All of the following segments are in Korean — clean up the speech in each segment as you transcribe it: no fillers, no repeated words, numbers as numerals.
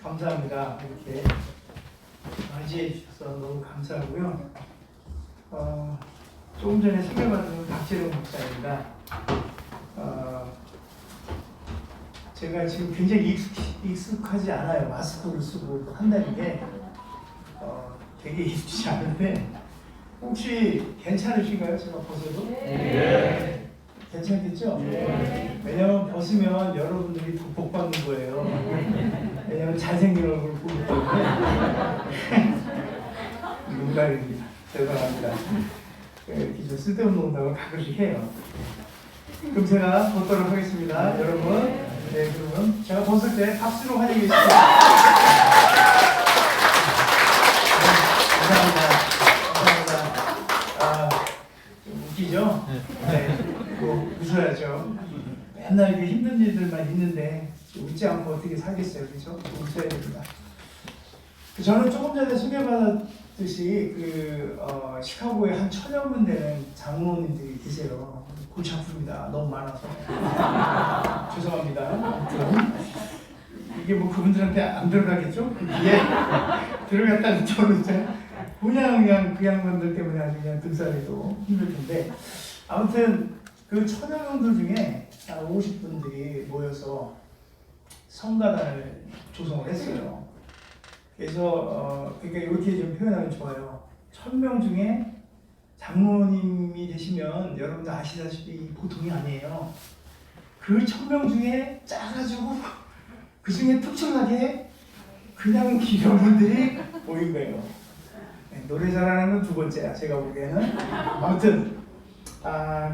감사합니다. 이렇게 맞이해 주셔서 너무 감사하고요. 조금 전에 소개받은 박재룡 목사입니다. 제가 지금 굉장히 익숙하지 않아요. 마스크를 쓰고 한다는 게 되게 익숙지 않은데 혹시 괜찮으신가요? 제가 벗어도? 네. 괜찮겠죠? 네. 왜냐면 벗으면 여러분들이 더 복 받는 거예요. 왜냐면 잘생긴 얼굴 보기 때문에. 농담입니다. 죄송합니다. 이렇게 좀 쓸데없는 농담을 가끔씩 해요. 그럼 제가 벗도록 하겠습니다. 여러분, 네, 그러면 제가 벗을 때 박수로 환영해 주세요. 감사합니다. 좀 웃기죠? 네, 뭐 웃어야죠. 맨날 이렇게 힘든 일들만 있는데 웃지 않고 어떻게 살겠어요, 그렇죠? 웃어야 됩니다. 저는 조금 전에 소개받았듯이 시카고에 한 1000여 되는 장로님들이 계세요. 골치 아픕니다. 너무 많아서. 죄송합니다. 아무튼 이게 뭐 그분들한테 안 들어가겠죠? 이게 들어갔다는 저는 그냥 그 양반들 때문에 아주 그냥 등살이도 힘들 텐데 아무튼 그 1000여 명들 중에 50분들이 모여서 성가단을 조성을 했어요. 그래서 그러니까 이렇게 좀 표현하면 좋아요. 1000명 중에 장로님이 되시면 여러분들 아시다시피 보통이 아니에요. 그 1000명 중에 짜가지고 그 중에 특출나게 그냥 기령분들이 모인 거예요. 네, 노래 잘하는 건 두 번째야. 제가 보기에는. 아무튼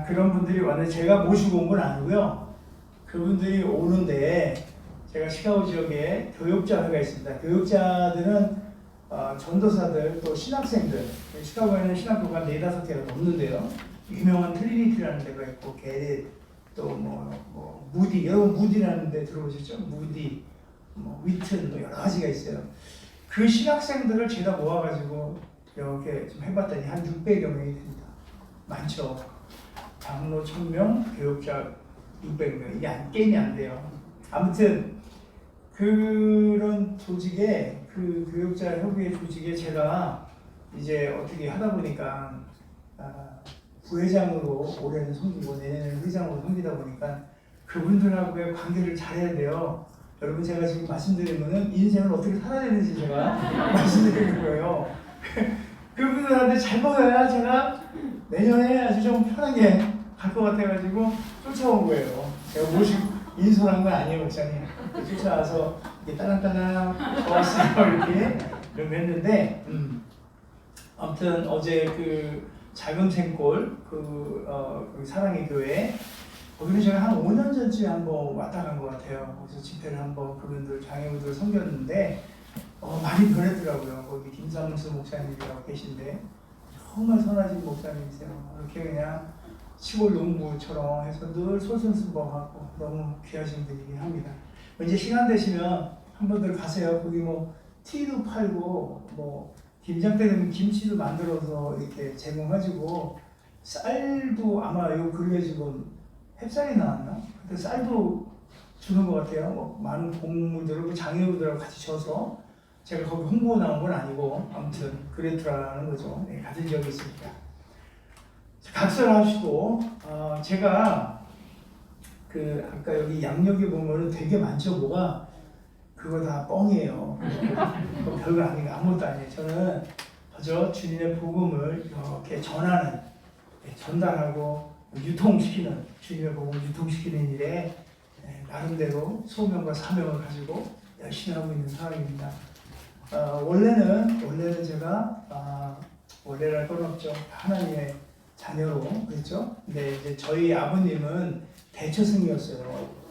그런 분들이 왔는데 제가 모시고 온 건 아니고요. 그분들이 오는데 제가 시카고 지역에 교육자회가 있습니다. 교육자들은 전도사들 또 신학생들, 시카고에는 신학교가 4-5개가 넘는데요. 유명한 트리니티라는 데가 있고 게릿 또 무디, 여러분 무디라는 데 들어보셨죠? 무디, 위튼 뭐 여러 가지가 있어요. 그 신학생들을 제가 모아가지고 이렇게 좀 해봤더니 한 600여 명이 됩니다. 많죠. 장로 1000명, 교육자 600명. 이게 게임이 안 돼요. 아무튼 그런 조직에 그 교육자 협의회 조직에 제가 이제 어떻게 하다 보니까 부회장으로 올해는 섬기고 내년에는 회장으로 섬기다 보니까 그분들하고의 관계를 잘해야 돼요. 여러분 제가 지금 말씀드리면은 인생을 어떻게 살아야 되는지 제가 말씀드리는 거예요. 그분들한테 잘 먹어야 제가 내년에 아주 좀 편하게 갈 것 같아가지고 쫓아온 거예요. 제가 모시고 인솔한 건 아니에요, 목사님. 쫓아와서 이렇게 따랑따랑 왔어요, 이렇게 했는데, 아무튼 어제 그 자금생골 그 사랑의 교회 거기는 제가 한 5년 전쯤에 한번 왔다 간 것 같아요. 그래서 집회를 한번 그분들 장애우들 섬겼는데 많이 변했더라고요. 거기 김삼수 목사님이라고 계신데 정말 선하신 목사님이세요. 이렇게 그냥 시골 농부처럼 해서 늘 솔선수범하고 너무 귀하신 분이긴 합니다. 이제 시간 되시면 한 번들 가세요. 거기 티도 팔고 김장 때 되면 김치도 만들어서 이렇게 제공해주고 쌀도 아마 요 근래 지금 햅쌀이 나왔나? 그때 쌀도 주는 것 같아요. 많은 공무들하고 장애우들하고 같이 져서 제가 거기 홍보 나온 건 아니고 아무튼 그랬더라는 거죠. 네, 가진 적이 있습니다. 각설하시고 제가 아까 여기 양력에 보면은 되게 많죠. 뭐가 그거 다 뻥이에요. 별거 아니고 아무것도 아니에요. 저는 그저 주님의 복음을 이렇게 전달하고 유통시키는 주님의 복음을 유통시키는 일에 나름대로 소명과 사명을 가지고 열심히 하고 있는 사람입니다. 원래는 제가 원래랄 건 없죠. 하나님의 자녀로 그랬죠. 근데 이제 저희 아버님은 대처승이었어요.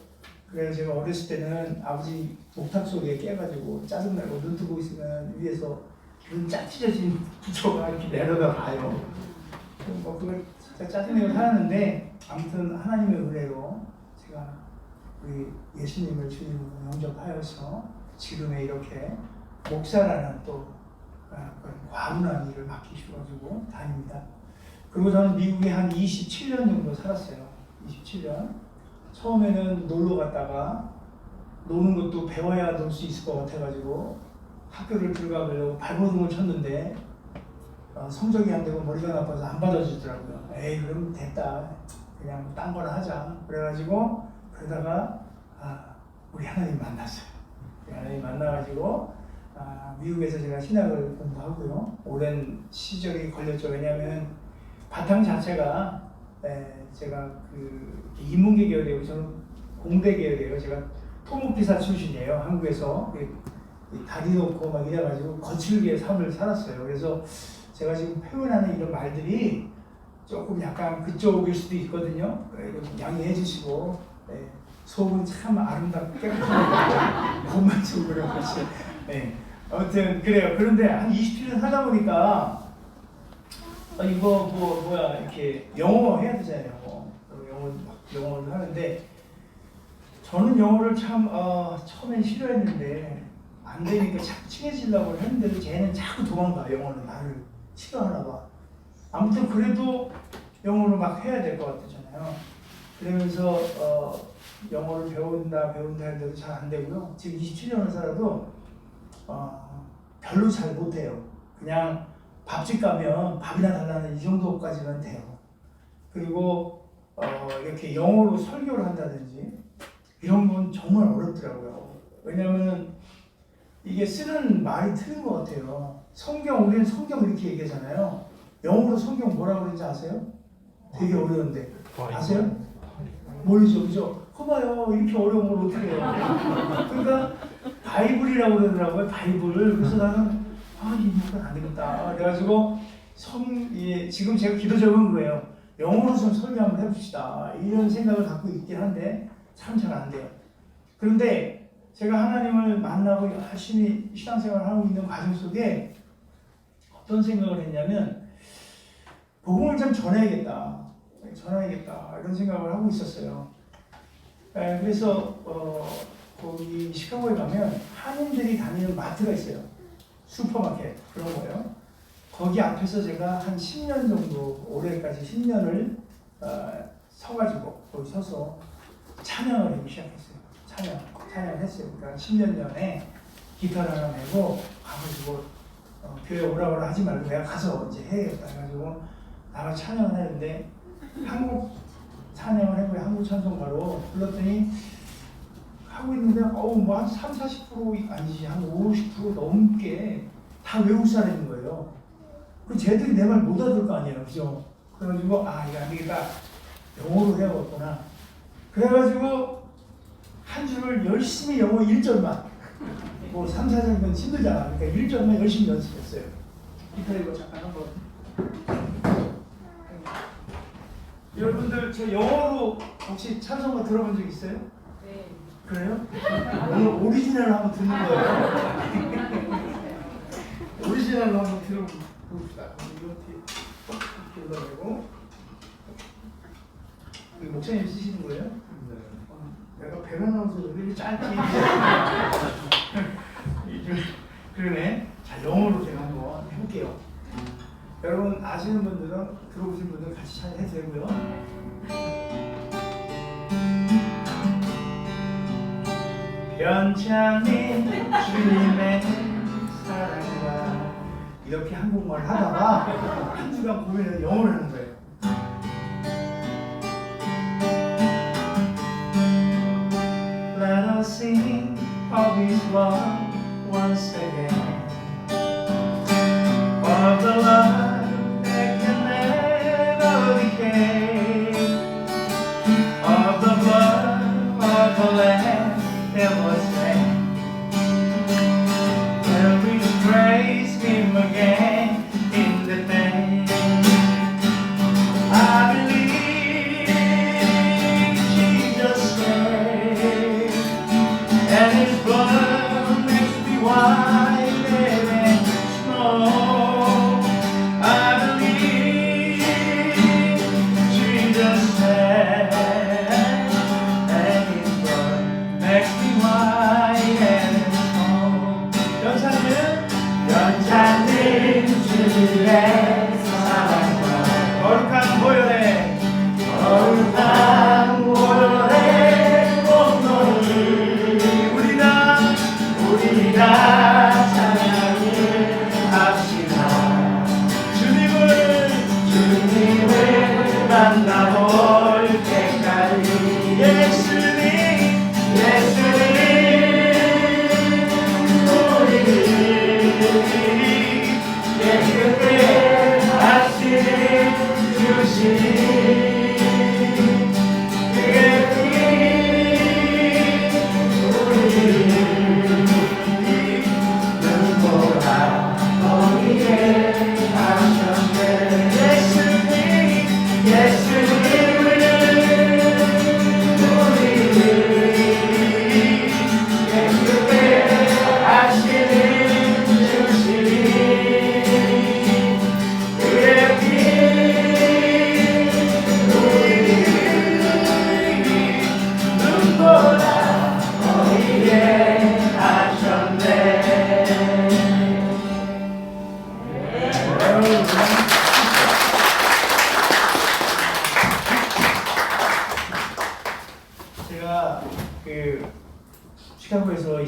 그래서 제가 어렸을 때는 아버지 목탁 소리에 깨가지고 짜증나고 눈 뜨고 있으면 위에서 눈 짝찢어진 부처가 이렇게 내려다 봐요. 그걸 진짜 짜증내고 살았는데 아무튼 하나님의 은혜로 제가 우리 예수님을 주님으로 영접하여서 지금의 이렇게 목사라는 또 과분한 일을 맡기셔가지고 다닙니다. 그리고 저는 미국에 한 27년 정도 살았어요. 27년. 처음에는 놀러 갔다가 노는 것도 배워야 놀 수 있을 것 같아가지고 학교를 들어가려고 발버둥을 쳤는데 성적이 안 되고 머리가 나빠서 안 받아주더라고요. 에이 그럼 됐다. 그냥 딴 거나 하자. 그래가지고 그러다가 우리 하나님 만났어요. 우리 하나님 만나가지고 미국에서 제가 신학을 공부하고요. 오랜 시절이 걸렸죠. 왜냐하면 바탕 자체가 제가 그 인문계 계열이에요. 저는 공대 계열이에요. 제가 토목기사 출신이에요. 한국에서 다리도 없고 막 이래가지고 거칠게 삶을 살았어요. 그래서 제가 지금 표현하는 이런 말들이 조금 약간 그쪽일 수도 있거든요. 양해해 주시고 속은 참 아름답게 몸만 좀 그렇지. 아무튼 그래요. 그런데 한 27년 하다 보니까 이거 뭐야 이렇게 영어 해야 되잖아요. 영어를 하는데 저는 영어를 참 처음엔 싫어했는데 안 되니까 자꾸 친해지려고 했는데도 쟤는 자꾸 도망가. 영어는 나를 싫어하나 봐. 아무튼 그래도 영어를 막 해야 될 것 같잖아요. 그러면서 영어를 배운다 했는데도 잘 안 되고요. 지금 27년을 살아도 별로 잘 못해요. 그냥 밥집 가면 밥이나 달라는 이 정도까지만 돼요. 그리고 이렇게 영어로 설교를 한다든지 이런 건 정말 어렵더라고요. 왜냐하면 이게 쓰는 말이 틀린 것 같아요. 우리는 성경 이렇게 얘기하잖아요. 영어로 성경 뭐라고 그러는지 아세요? 되게 어려운데 아세요? 모르죠, 그죠? 봐봐요, 이렇게 어려운 걸 어떻게 해요? 그러니까 바이블이라고 그러더라고요, 바이블. 그래서 나는 이건 안 되겠다. 그래가지고 지금 제가 기도 적은 거예요. 영어로 좀 설교 한번 해봅시다. 이런 생각을 갖고 있긴 한데 참 잘 안 돼요. 그런데 제가 하나님을 만나고 열심히 신앙생활을 하고 있는 과정 속에 어떤 생각을 했냐면 복음을 좀 전해야겠다 이런 생각을 하고 있었어요. 그래서 거기 시카고에 가면 한인들이 다니는 마트가 있어요. 슈퍼마켓 그런 거예요. 거기 앞에서 제가 한 10년 정도 올해까지 10년을 서가지고 거기 서서 찬양을 하기 시작했어요. 찬양을 했어요. 그러니까 10년 전에 기타를 하나 메고 가가지고 교회 오라고 하지 말고 내가 가서 이제 해야겠다 해가지고 나가 찬양을 했는데 한국 찬양을 해고 한국 찬송가로 불렀더니 하고 있는데 뭐 한 30-40% 아니지 한 50% 넘게 다 외국 사람인 거예요. 그 쟤들이 내 말 못 알아들 거 아니에요, 그죠? 그래가지고 이거 안 되겠다, 영어로 해야겠구나. 그래가지고 한 줄을 열심히 영어 1절만 뭐 3-4절은 힘들잖아. 그러니까 1절만 열심히 연습했어요. 기타 이거 잠깐 한번. 여러분들 저 영어로 혹시 찬송가 들어본 적 있어요? 네. 그래요? 오늘 오리지널을 한번 듣는 거예요. 오리지널로 한번 들어봅시다. 이거 어떻게 들어가고 목사님 쓰시는 거예요? 네. 내가 배가 나와서 왜 이렇게 짧게 그러네. 자, 영어로 제가 한번 해볼게요. 여러분 아시는 분들은 들어보신 분들 같이 찬양해도 되고요. 변치 않는 주님의 사랑과 이렇게 한국말 하다가 한 주간 고민을 영어로 하는 거예요. Let us sing of His love once again, of the love that can never decay, of the blood of the Lamb that was slain. And we praise Him again in the name. I believe Jesus saved, and His blood makes me white than snow. I believe Jesus saved, and His blood makes me white as snow. 연찮는 주의 사랑과 거룩한 보혈에 거룩한 보혈에 공로를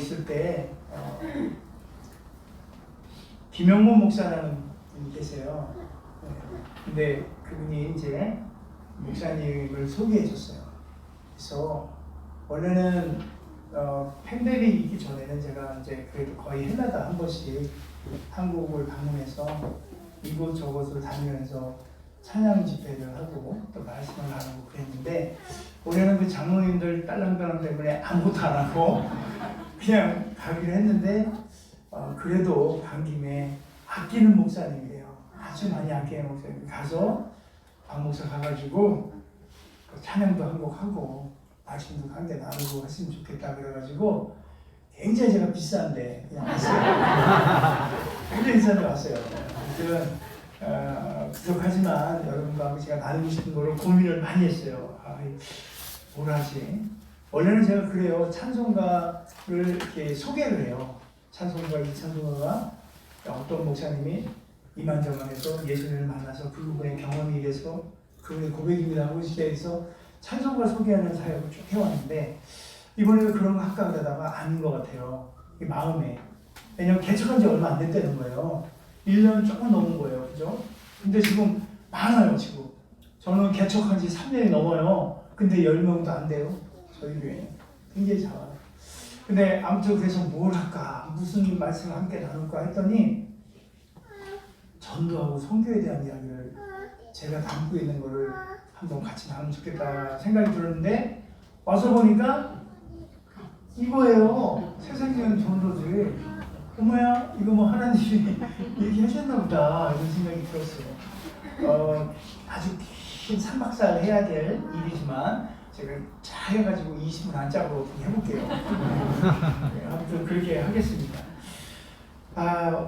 있을 때 김영모 목사라는 분이 계세요. 근데 그분이 이제 목사님을 소개해 줬어요. 그래서 원래는 팬데믹 있기 전에는 제가 이제 그래도 거의 해마다 한 번씩 한국을 방문해서 이곳저곳을 다니면서 찬양 집회를 하고 또 말씀을 나누고 그랬는데, 올해는 그 장로님들 딸랑딸랑 때문에 아무것도 안 하고 그냥 가기로 했는데, 그래도 간 김에 아끼는 목사님이에요. 아주 많이 아끼는 목사님. 가서 박 목사 가가지고 찬양도 한 곡 하고 말씀도 한 개 나누고 했으면 좋겠다 그래가지고 굉장히 제가 비싼데 그냥 왔어요. 굉장히 비싼데 왔어요. 아무튼 부족하지만 여러분과 제가 나누고 싶은 거를 고민을 많이 했어요. 뭘 하지? 원래는 제가 그래요. 찬송가를 이렇게 소개를 해요. 찬송가, 이 찬송가가 어떤 목사님이 이만저만해서 예수님을 만나서 그 부분의 경험이 돼서 그분의 고백입니다 하고 시대에서 찬송가 소개하는 사역을 쭉 해왔는데, 이번에도 그런 거 할까 그러다가 아닌 것 같아요. 이 마음에. 왜냐면 개척한 지 얼마 안 됐다는 거예요. 1년 조금 넘은 거예요. 그죠? 근데 지금 많아요, 지금. 저는 개척한 지 3년이 넘어요. 근데 10명도 안 돼요. 저희 교회는. 굉장히 작아요. 근데 아무튼 그래서 뭘 할까? 무슨 말씀을 함께 나눌까 했더니, 전도하고 선교에 대한 이야기를 제가 담고 있는 거를 한번 같이 나누면 좋겠다 생각이 들었는데, 와서 보니까 이거예요. 세상적인 전도들. 어머야, 이거 뭐 하나님이 얘기하셨나 보다 이런 생각이 들었어요. 아주 긴 3박 4일 해야 될 일이지만 제가 잘 해가지고 20분 안짝으로 해볼게요. 네, 아무튼 그렇게 하겠습니다.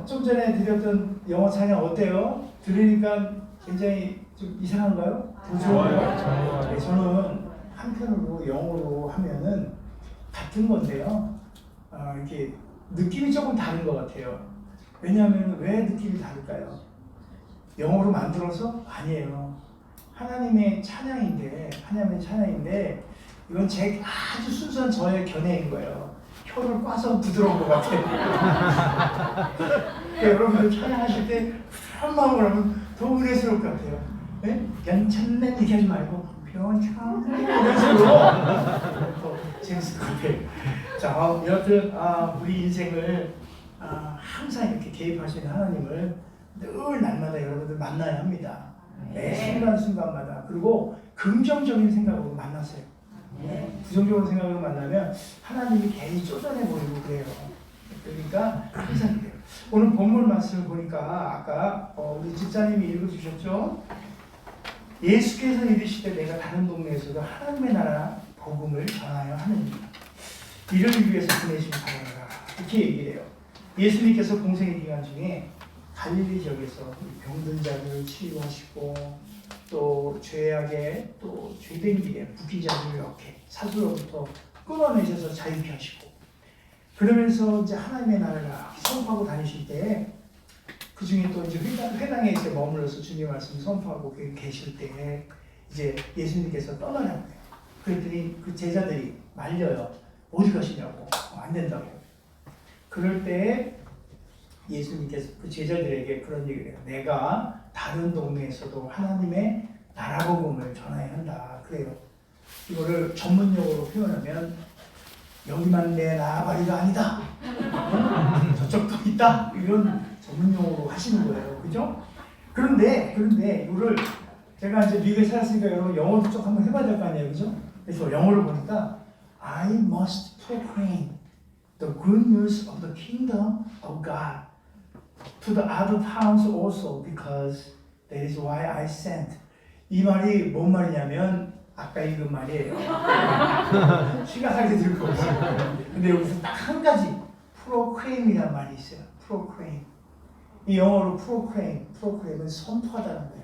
좀 전에 드렸던 영어 찬양 어때요? 들으니까 굉장히 좀 이상한가요? 더 좋아요? 네, 저는 한편으로 영어로 하면은 같은 건데요. 이렇게 느낌이 조금 다른 것 같아요. 왜냐하면 왜 느낌이 다를까요? 영어로 만들어서? 아니에요. 하나님의 찬양인데 이건 제 아주 순수한 저의 견해인 거예요. 혀를 꽈서 부드러운 것 같아요. 그러니까 여러분들 찬양하실 때 부드러운 마음으로 하면 더 은혜스러울 것 같아요. 네? 괜찮네 이렇게 하지 말고 괜찮네 이런 식으로 더 재밌을 것 같아요. 자, 여하튼 우리 인생을 항상 이렇게 개입하시는 하나님을 늘 날마다 여러분들 만나야 합니다. 매 순간순간마다. 그리고 긍정적인 생각으로 만나세요. 부정적으로 생각으로 만나면 하나님이 괜히 쪼잔해 보이고 그래요. 그러니까 항상 그래요. 오늘 본문 말씀을 보니까 아까 우리 집사님이 읽어주셨죠? 예수께서 이르시되 내가 다른 동네에서도 하나님의 나라 복음을 전하여 하느니 이를 위해서 보내신 바라라, 이렇게 얘기를 해요. 예수님께서 공생의 기간 중에 갈릴리 지역에서 병든 자들을 치유하시고 또 죄악에 또 죄된 길에 묶인 자들을 이렇게 사슬로부터 끊어내셔서 자유케 하시고, 그러면서 이제 하나님의 나라를 선포하고 다니실 때 그 중에 또 이제 회당에 이제 머물러서 주님 말씀 선포하고 계실 때 이제 예수님께서 떠나라고 해요. 그랬더니 그 제자들이 말려요. 어디 가시냐고. 안 된다고. 그럴 때 예수님께서 그 제자들에게 그런 얘기를 해요. 내가 다른 동네에서도 하나님의 나라 복음을 전해야 한다. 그래요. 이거를 전문용어로 표현하면 여기만 내 나발이가 아니다. 저쪽도 있다. 이런 전문용어로 하시는 거예요. 그죠? 그런데 이거를 제가 이제 미국에 살았으니까 여러분 영어도 좀 한번 해봐야 될 거 아니에요. 그죠? 그래서 영어를 보니까 I must proclaim the good news of the kingdom of God to the other towns also because that is why I sent. 이 말이 뭔 말이냐면 아까 읽은 말이에요. 심각하게 들을 거 없어요. 근데 여기서 딱 한 가지 proclaim이라는 말이 있어요. proclaim. 이 영어로 proclaim은 선포하다는 거예요.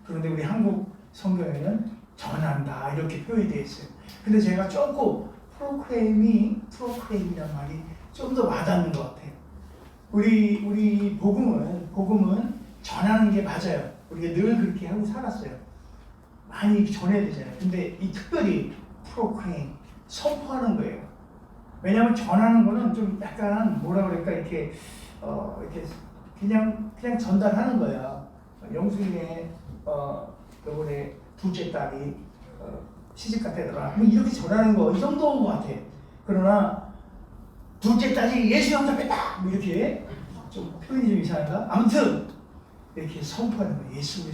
그런데 우리 한국 성경에는 전한다 이렇게 표현이 되어 있어요. 근데 제가 조금 proclaim이라는 말이 좀 더 와닿는 것 같아요. 우리 복음은 전하는 게 맞아요. 우리가 늘 그렇게 하고 살았어요. 많이 전해야 되잖아요. 근데 이 특별히 proclaim, 선포하는 거예요. 왜냐하면 전하는 거는 좀 약간 뭐라 그럴까 이렇게 이렇게 그냥 전달하는 거야. 영수님의 요번에 둘째 딸이 시집 갔다더라. 뭐 이렇게 전하는 거 이 정도인 것 같아. 그러나 둘째 딸이 예수 영접했다. 뭐 이렇게 좀 표현이 좀 이상한가? 아무튼 이렇게 선포하는 거예요. 예수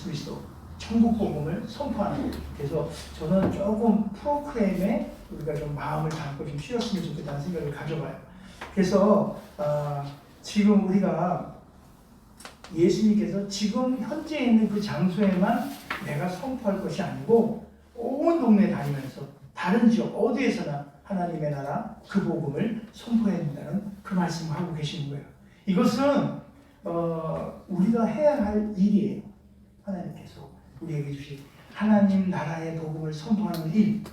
그리스도 천국 복음을 선포하는 거예요. 그래서 저는 조금 프로그램에 우리가 좀 마음을 담고 좀 쉬었으면 좋겠다는 생각을 가져봐요. 그래서 지금 우리가 예수님께서 지금 현재 있는 그 장소에만 내가 선포할 것이 아니고 온 동네 다니면서 다른 지역 어디에서나 하나님의 나라 그 복음을 선포해야 된다는 그 말씀을 하고 계시는 거예요. 이것은 우리가 해야 할 일이에요. 하나님께서 우리에게 주신 하나님 나라의 복음을 선포하는 일,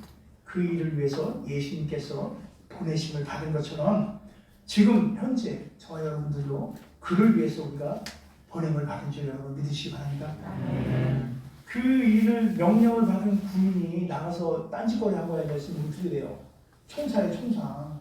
그 일을 위해서 예수님께서 보내심을 받은 것처럼 지금 현재 저와 여러분들도 그를 위해서 우리가 보냄을 받은 줄 여러분 믿으시기 바랍니다. 그 일을 명령을 받은 군인이 나가서 딴짓거리 하고 했으면 어떻게 돼요? 총살이에요, 총상.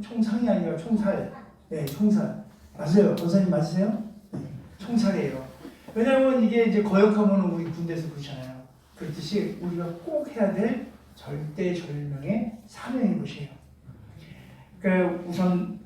총상이 아니라 총살. 네, 총살. 맞아요. 권사님 맞으세요? 네, 총살이에요. 왜냐하면 이게 이제 거역하면 우리 군대에서 그렇잖아요. 그렇듯이 우리가 꼭 해야 될 절대절명의 사명인 것이에요. 그러니까 우선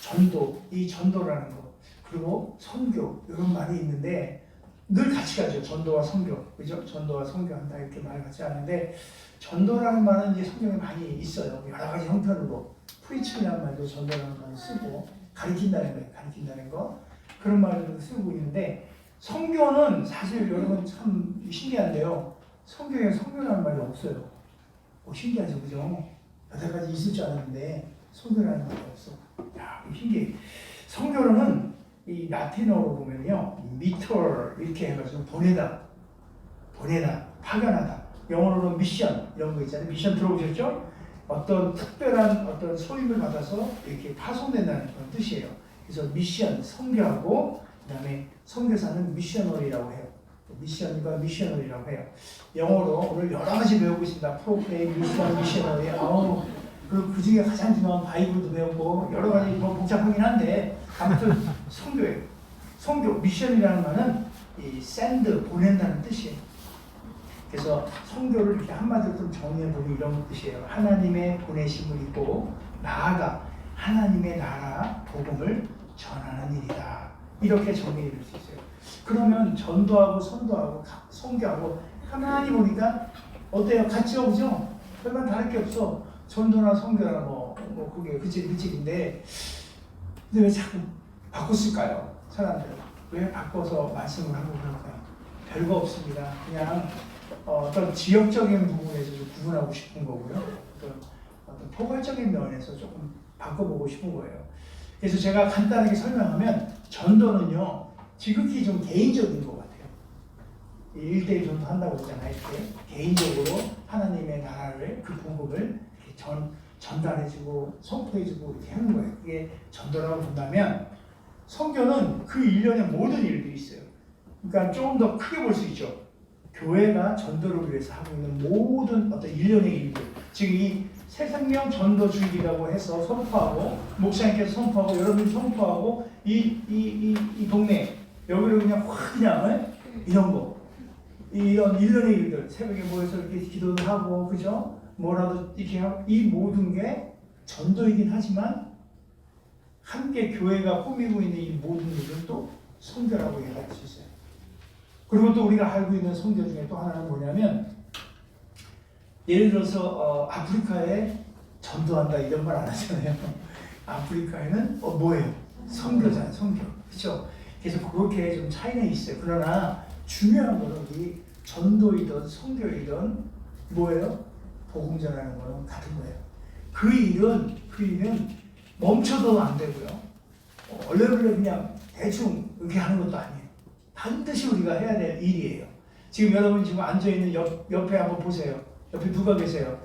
전도, 이 전도라는 거, 그리고 선교 이런 말이 있는데 늘 같이 가죠. 전도와 선교, 그죠? 전도와 선교한다 이렇게 말 같지 않은데 전도라는 말은 이제 성경에 많이 있어요. 여러 가지 형태로 프리칭이라는 말도 전도라는 말을 쓰고 가르친다는 거예요. 가르친다는 거 그런 말을 쓰고 있는데 선교는 사실 여러분 참 신기한데요. 성경에 선교라는 말이 없어요. 신기하죠, 그죠? 여태까지 있을 줄 알았는데 선교라는 말이 없어. 야, 신기해. 선교로는 이 라틴어로 보면요, 미터 이렇게 해가지고 보내다, 파견하다. 영어로는 미션 이런 거 있잖아요. 미션 들어보셨죠? 어떤 특별한 어떤 소임을 받아서 이렇게 파송된다는 그런 뜻이에요. 그래서 미션 선교하고 그다음에 선교사는 미셔너리라고 해요. 미션과 미셔너리라고 해요. 영어로 오늘 여러 가지 배우고 있습니다. 프로그램, 미션, 미셔너리. 그 중에 가장 중요한 바이블도 배우고 여러 가지 뭐 복잡하긴 한데 아무튼 선교예요. 선교, 미션이라는 말은 이 send, 보낸다는 뜻이에요. 그래서 선교를 이렇게 한마디로 좀 정리해 보면 이런 뜻이에요. 하나님의 보내심을 입고 나아가 하나님의 나라 복음을 전하는 일이다. 이렇게 정리해 줄 수 있어요. 그러면 전도하고 선도하고 선교하고 가만히 보니까 어때요? 같이 오죠? 별반 다를 게 없어. 전도나 선교나 그게 그치인데 근데 왜 자꾸 바꿨을까요? 사람들 왜 바꿔서 말씀을 하고 그럴까요? 별거 없습니다. 그냥 어떤 지역적인 부분에서 좀 구분하고 싶은 거고요. 어떤 포괄적인 면에서 조금 바꿔보고 싶은 거예요. 그래서 제가 간단하게 설명하면 전도는요 지극히 좀 개인적인 것 같아요. 1대1 전도 한다고 그러잖아요. 이렇게 개인적으로 하나님의 나라를 그 복음을 전달해주고 선포해주고 이렇게 하는 거예요. 그게 전도라고 본다면 선교는 그 일련의 모든 일들이 있어요. 그러니까 조금 더 크게 볼 수 있죠. 교회가 전도를 위해서 하고 있는 모든 어떤 일련의 일들, 지금 이 새생명 전도 주일이라고 해서 선포하고 목사님께서 선포하고 여러분이 선포하고 이 동네 여기를 그냥 확 그냥 이런 거 이런 일련의 일들 새벽에 모여서 이렇게 기도를 하고 그죠? 뭐라도 이렇게 하고 이 모든 게 전도이긴 하지만 함께 교회가 꾸미고 있는 이 모든 일은 또 선교라고 얘기할 수 있어요. 그리고 또 우리가 알고 있는 선교 중에 또 하나는 뭐냐면 예를 들어서 아프리카에 전도한다 이런 말 안 하잖아요. 아프리카에는 뭐예요? 선교잖아요. 선교. 그렇죠? 그래서 그렇게 좀 차이는 있어요. 그러나 중요한 거는 이 전도이든 선교이든 뭐예요? 복음 전하는 거는 같은 거예요. 그 일은 멈춰도 안 되고요. 얼레벌레 그냥 대충 이렇게 하는 것도 아니에요. 반드시 우리가 해야 될 일이에요. 지금 여러분 지금 앉아있는 옆에 한번 보세요. 옆에 누가 계세요?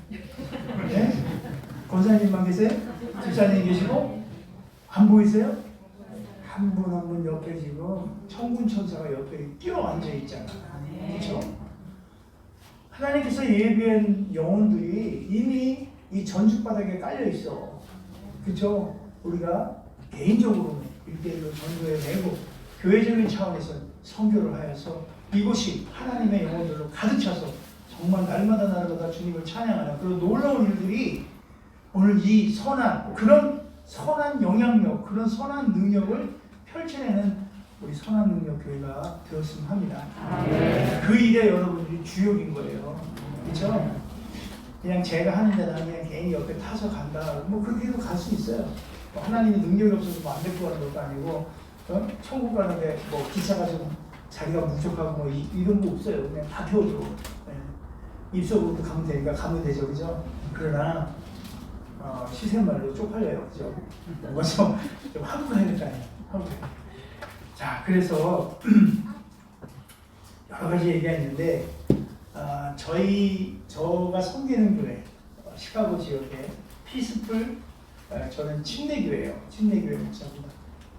네? 권사님만 계세요? 집사님 계시고? 안 보이세요? 한 분 한 분 옆에 지금 천군 천사가 옆에 끼어 앉아 있잖아. 그렇죠? 하나님께서 예비한 영혼들이 이미 이 전주바닥에 깔려 있어. 그렇죠? 우리가 개인적으로는 1대1로 전도해 내고 교회적인 차원에서 선교를 하여서 이곳이 하나님의 영혼들로 가득 차서 정말 날마다 주님을 찬양하는 그런 놀라운 일들이 오늘 이 그런 선한 영향력, 그런 선한 능력을 펼쳐내는 우리 선한 능력 교회가 되었으면 합니다. 그 일에 여러분들이 주역인 거예요. 그렇죠? 그냥 제가 하는 데다 그냥 괜히 옆에 타서 간다. 뭐 그렇게 해도 갈 수 있어요. 뭐 하나님이 능력이 없어서 뭐 안 데리고 가는 것도 아니고 천국 가는데 뭐 기차가 좀 자기가 부족하고 뭐 이런 거 없어요. 그냥 다 태워주고 입속으로 가면 되니까 가면 되죠, 그죠? 그러나 시샘말로 쪽팔려요, 그죠? 뭔가 좀 하고 가야 될 거 아니에요. 하고 가야. 자, 그래서 여러 가지 얘기했는데 저가 섬기는 교회 시카고 지역의 피스풀 저는 침례교회예요. 침례교회 목사입니다.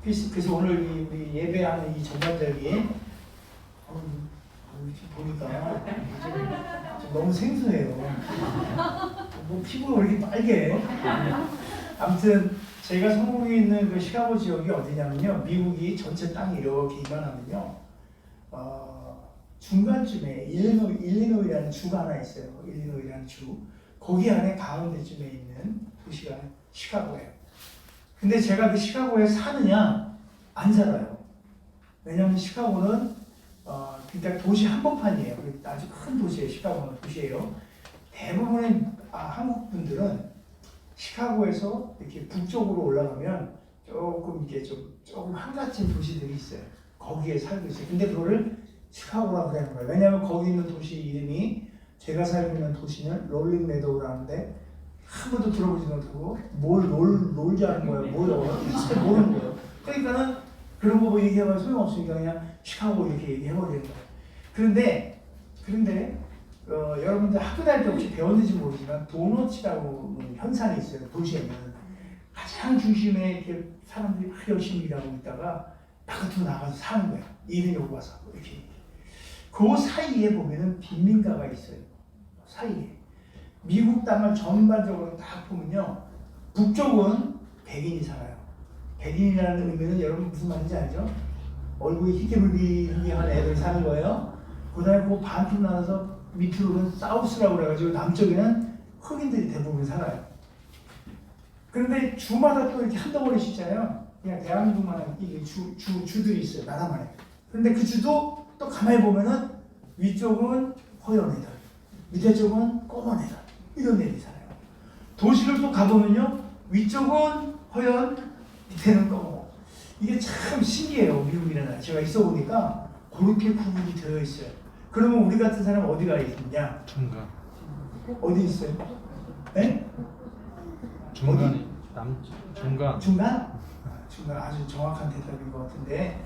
그래서 오늘 우리 예배하는 이 전반적인 보니까 좀 너무 생소해요. 뭐 피부가 왜 이렇게 빨개? 아무튼 제가 성공에 있는 그 시카고 지역이 어디냐면요, 미국이 전체 땅이 이렇게 이만하면요, 중간쯤에 일리노이라는 주가 하나 있어요. 일리노이라는 주. 거기 안에 가운데쯤에 있는 도시가 시카고예요. 근데 제가 그 시카고에 사느냐? 안 살아요. 왜냐하면 시카고는 그러니까 도시 한복판이에요. 아주 큰 도시예요. 시카고는 도시예요. 대부분의 한국 분들은 시카고에서 이렇게 북쪽으로 올라가면 조금 이게 조금 한가진 도시들이 있어요. 거기에 살고 있어요. 근데 그거를 시카고라고 그러는 거예요. 왜냐하면 거기 있는 도시 이름이 제가 살고 있는 도시는 롤링 메도우라는데 한 번도 들어보지 못하고 뭘 놀지 않은 거예요. 진짜 모르는 거예요. 그러니까는 그런 거 뭐 얘기하면 소용없으니까 그냥 시카고 이렇게 얘기해버리는 거예요. 그런데 여러분들 학교 다닐 때 혹시 배웠는지 모르지만 도너츠라고 현상이 있어요. 도시에는 가장 중심에 이렇게 사람들이 막 열심히 일하고 있다가 바깥으로 나가서 사는 거예요. 일을 요구 와서 이렇게. 그 사이에 보면은 빈민가가 있어요. 사이에. 미국 땅을 전반적으로 딱 보면요, 북쪽은 백인이 살아요. 백인이라는 의미는 여러분 무슨 말인지 알죠? 얼굴이 희귀한 애들 사는 거예요. 그 다음에 그 반쯤 나눠서 밑으로는 사우스라고 그래가지고 남쪽에는 흑인들이 대부분 살아요. 그런데 주마다 또 이렇게 한 덩어리씩 있잖아요. 그냥 대한민국만한 주들이 있어요. 나라만에. 그런데 그 주도 또 가만히 보면은 위쪽은 허연 애들, 밑에 쪽은 검은 애들, 이런 애들이 살아요. 도시를 또 가보면요, 위쪽은 허연, 밑에는 검은. 이게 참 신기해요. 미국이라는 나라. 제가 있어 보니까 그렇게 구분이 되어 있어요. 그러면 우리 같은 사람 어디가 있느냐? 중간. 어디 있어요? 네? 중간이 중간. 중간? 중간 아주 정확한 대답인 것 같은데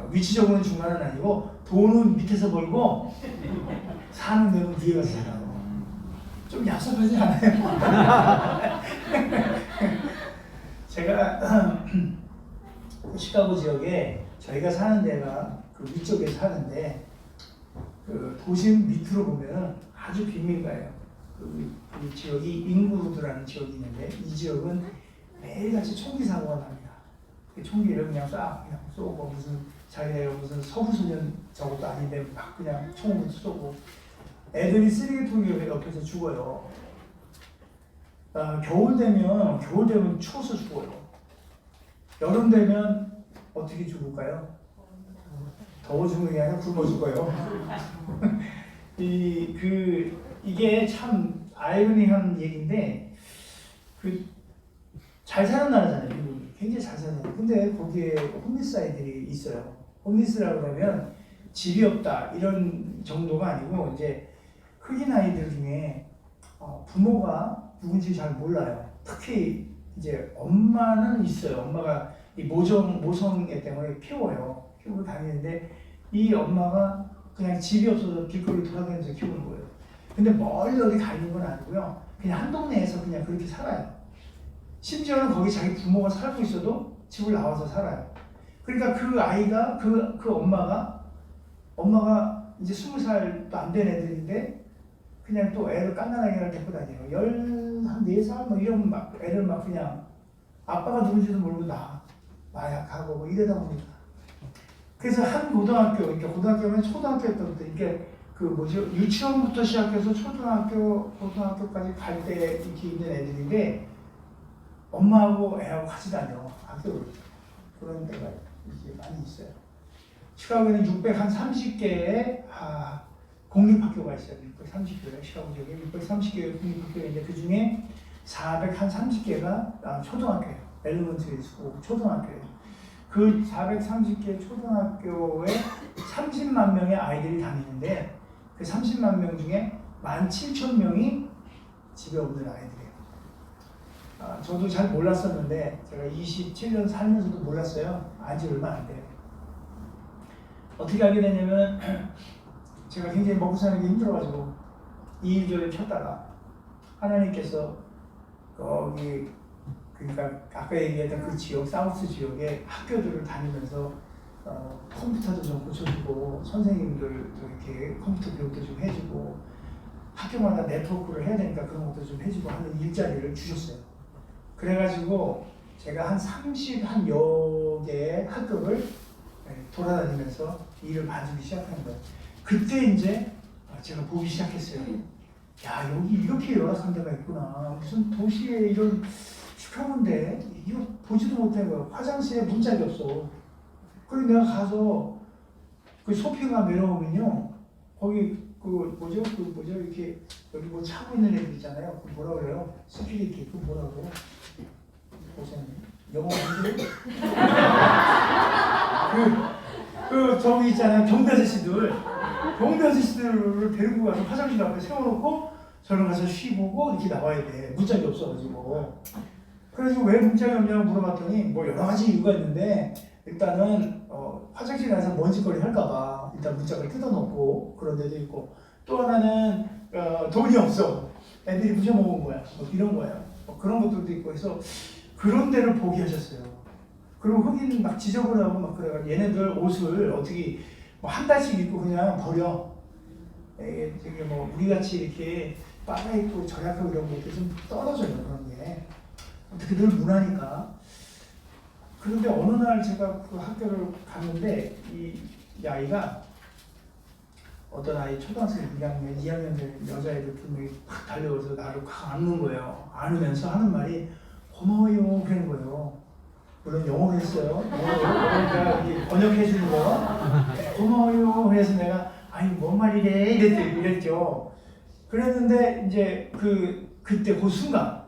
위치적으로는 중간은 아니고 돈은 밑에서 벌고 사는 데는 위에 가서 살아요. 좀 얍삽하지 않아요? 제가 시카고 지역에 저희가 사는 데가 그 위쪽에 사는데 그 도심 밑으로 보면 아주 빈민가예요. 그 지역이 잉구루드라는 지역이 있는데 이 지역은 매일같이 총기 사고가 납니다. 그 총기를 그냥 그냥 쏘고 무슨 자기네가 무슨 서부소년 저것도 아닌데 막 그냥 총을 쏘고 애들이 쓰레기통 옆에서 죽어요. 겨울 되면 추워서 죽어요. 여름 되면 어떻게 죽을까요? 더워 죽는 게 아니라 굶어 죽어요. 이게 참 아이러니한 얘기인데 잘 사는 나라잖아요. 미국이 굉장히 잘 사는 나라. 근데 거기에 홈리스 아이들이 있어요. 홈리스라고 하면 집이 없다 이런 정도가 아니고 이제 흑인 아이들 중에 부모가 누군지 잘 몰라요. 특히 이제 엄마는 있어요. 엄마가 이 모성애 때문에 키우고 다니는데 이 엄마가 그냥 집이 없어서 길거리 돌아다니면서 키우는 거예요. 근데 멀리 어디 가 있는 건 아니고요. 그냥 한 동네에서 그냥 그렇게 살아요. 심지어는 거기 자기 부모가 살고 있어도 집을 나와서 살아요. 그러니까 그 아이가 그 엄마가 이제 20살도 안 된 애들인데 그냥 또 애를 깐깐하게 데리고 다녀요. 한 4살 뭐 이런 막 애를 막 그냥 아빠가 누군지도 모르고 마약하고 뭐 이러다 보니까. 그래서 한 고등학교, 그러니까 고등학교면 초등학교 때부터 이게 그 뭐죠, 유치원부터 시작해서 초등학교, 고등학교까지 갈 때 이렇게 있는 애들인데 엄마하고 애하고 같이 다녀 학교를. 그런 데가 이렇게 많이 있어요. 시카고에는 630개의 공립학교가 있어요. 630개가 시카고 지역에 630개의 공립학교가 있는데 그 중에 430개가 초등학교예요. 엘리먼트리 스쿨 초등학교예요. 그 430개 초등학교에 30만 명의 아이들이 다니는데 그 30만 명 중에 17,000명이 집에 없는 아이들이에요. 저도 잘 몰랐었는데 제가 27년 살면서도 몰랐어요. 안지 얼마 안 돼요. 어떻게 알게 되냐면 제가 굉장히 먹고 사는 게 힘들어가지고 이 일조를 켰다가 하나님께서 거기 그러니까 아까 얘기했던 그 지역 사우스 지역에 학교들을 다니면서 컴퓨터도 좀 고쳐주고 선생님들도 이렇게 컴퓨터 교육도 좀 해주고 학교마다 네트워크를 해야 되니까 그런 것도 좀 해주고 하는 일자리를 주셨어요. 그래가지고 제가 한 30여 개의 학교를 돌아다니면서 일을 봐주기 시작한 거예요. 그때 이제 제가 보기 시작했어요. 야, 여기 이렇게 열악한 데가 있구나. 무슨 도시에 이런 시카고인데 이거 보지도 못한 거야. 화장실에 문짝이 없어. 그리고 내가 가서 그 소피가 내려오면요, 거기 그 뭐죠 이렇게 여기 뭐 차고 있는 애들 있잖아요. 그 뭐라 그래요? 스피리티 그 뭐라 그래요? 보세요. 영어 문제? 그 저기 있잖아요. 경비 아저씨들을 데리고 가서 화장실 앞에 세워놓고 저는 가서 쉬고 이렇게 나와야 돼. 문짝이 없어가지고. 그래서 왜 문짝이 없냐고 물어봤더니 뭐 여러 가지 이유가 있는데 일단은 화장실 가서 먼지거리 할까봐 일단 문짝을 뜯어놓고 그런 데도 있고 또 하나는 돈이 없어. 애들이 부셔먹은 거야. 뭐 이런 거야. 뭐 그런 것들도 있고 해서 그런 데를 포기하셨어요. 그리고 흑인 막 지저분하고 막 그래가지고 얘네들 옷을 어떻게 뭐 한 달씩 입고 그냥 버려. 되게 뭐 우리같이 이렇게 빨아 입고 절약하고 이런 것도 좀 떨어져요. 그런 게. 어떻게 늘 문화니까. 그런데 어느 날 제가 그 학교를 갔는데 이 아이가 어떤 아이 초등학생 2학년 된 여자애들 2명이 팍 달려와서 나를 팍 안는 거예요. 안으면서 하는 말이 고마워요 그러는 거예요. 물론 영어로 했어요. 영어로 내가 번역해 주는 거 고마워요. 그래서 내가 아니 뭔 말이래 이랬죠. 그랬는데 이제 그때 그 순간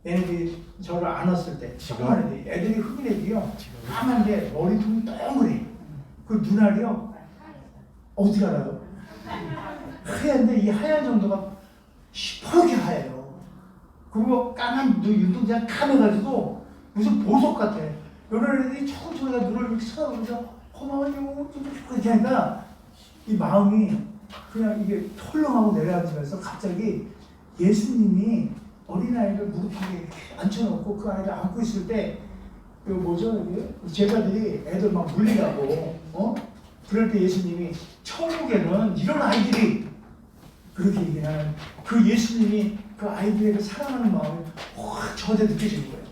얘네들이 저를 안았을 때 조그만 애들이 흑인 애들이요. 까만데 머리통이 동그래. 그 눈알이요. 어떻게 알아요? 하얀데 이 하얀 정도가 시퍼렇게 하얘요. 그리고 까만 눈동자가 까매가지고 무슨 보석 같아. 이런 애들이 조금 눈을 이렇게 쳐다보면서 고마워요 이렇게 하니까 이 마음이 그냥 이게 털렁하고 내려앉으면서 갑자기 예수님이 어린아이를 무릎 위에 이렇게 앉혀놓고 그 아이를 안고 있을 때 그 뭐죠 이게 제자들이 애들 막 물리라고 그럴 때 예수님이 천국에는 이런 아이들이 그렇게 얘기하는 그 예수님이 그 아이들에게 사랑하는 마음이 확 저한테 느껴지는 거예요.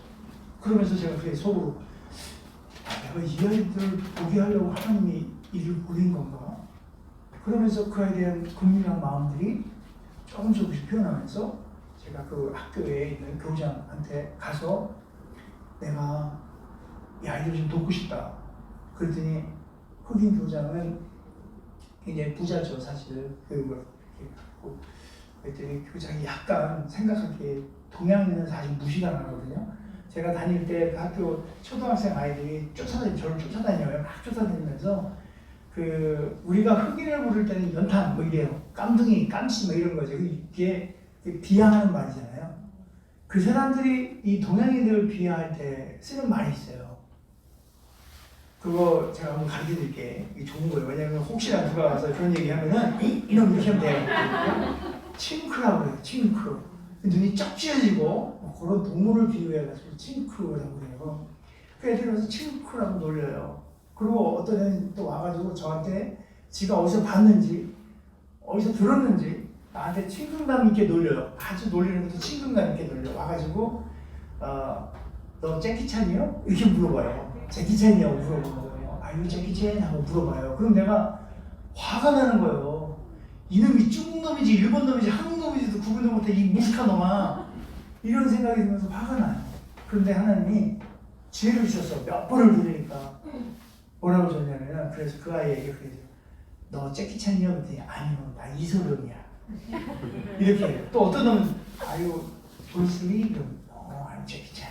그러면서 제가 그게 속으로 내가 이 아이들을 보게 하려고 하나님이 이를 보낸 건가? 그러면서 그 아이에 대한 긍휼한 마음들이 조금씩 표현하면서 제가 그 학교에 있는 교장한테 가서 내가 이 아이들을 좀 돕고 싶다. 그랬더니 흑인 교장은 굉장히 부자죠 사실. 그랬더니 교장이 약간 생각하기에 동양인은 사실 무시가 나거든요. 제가 다닐 때 그 학교 초등학생 아이들이 저를 쫓아다녀요. 막 쫓아다니면서 그 우리가 흑인을 부를 때는 연탄 뭐 이래요. 깜둥이, 깜치 뭐 이런 거죠. 이게 비하하는 말이잖아요. 그 사람들이 이 동양인들을 비하할 때 쓰는 말이 있어요. 그거 제가 한번 가르쳐 드릴게. 이게 좋은 거예요. 왜냐면 혹시나 누가 와서 그런 얘기 하면은 이놈 이렇게 하면 돼요. 칭크라고 그래요. 칭크. 눈이 쩍 찢어지고 그런 동물을 비유해가지고 칭크라고 그래요. 그 애들이 와서 칭크라고 놀려요. 그리고 어떤 애는 또 와가지고 저한테 지가 어디서 봤는지 어디서 들었는지 나한테 친근감 있게 놀려요. 아주 놀리는 것도 친근감 있게 놀려. 와가지고 너 제키찬이요? 이렇게 물어봐요. 제키찬이냐고 물어보는 거예요. 아유 제키찬 하고 물어봐요. 그럼 내가 화가 나는 거예요. 이놈이 중국 놈이지 일본 놈이지 한국 놈이지도 구분도 못해 이 무식한 놈아. 이런 생각이 들면서 화가 나요. 그런데 하나님이 지혜를 주셔서 몇 번을 들으니까 뭐라고 줬냐면 그래서 그 아이에게 그래서 너 제키찬이요? 그랬더니 아니요 나 이소룡이야. 이렇게 해요. 또 어떤 놈은 아유 브루스리? 그럼 I'm 제키찬.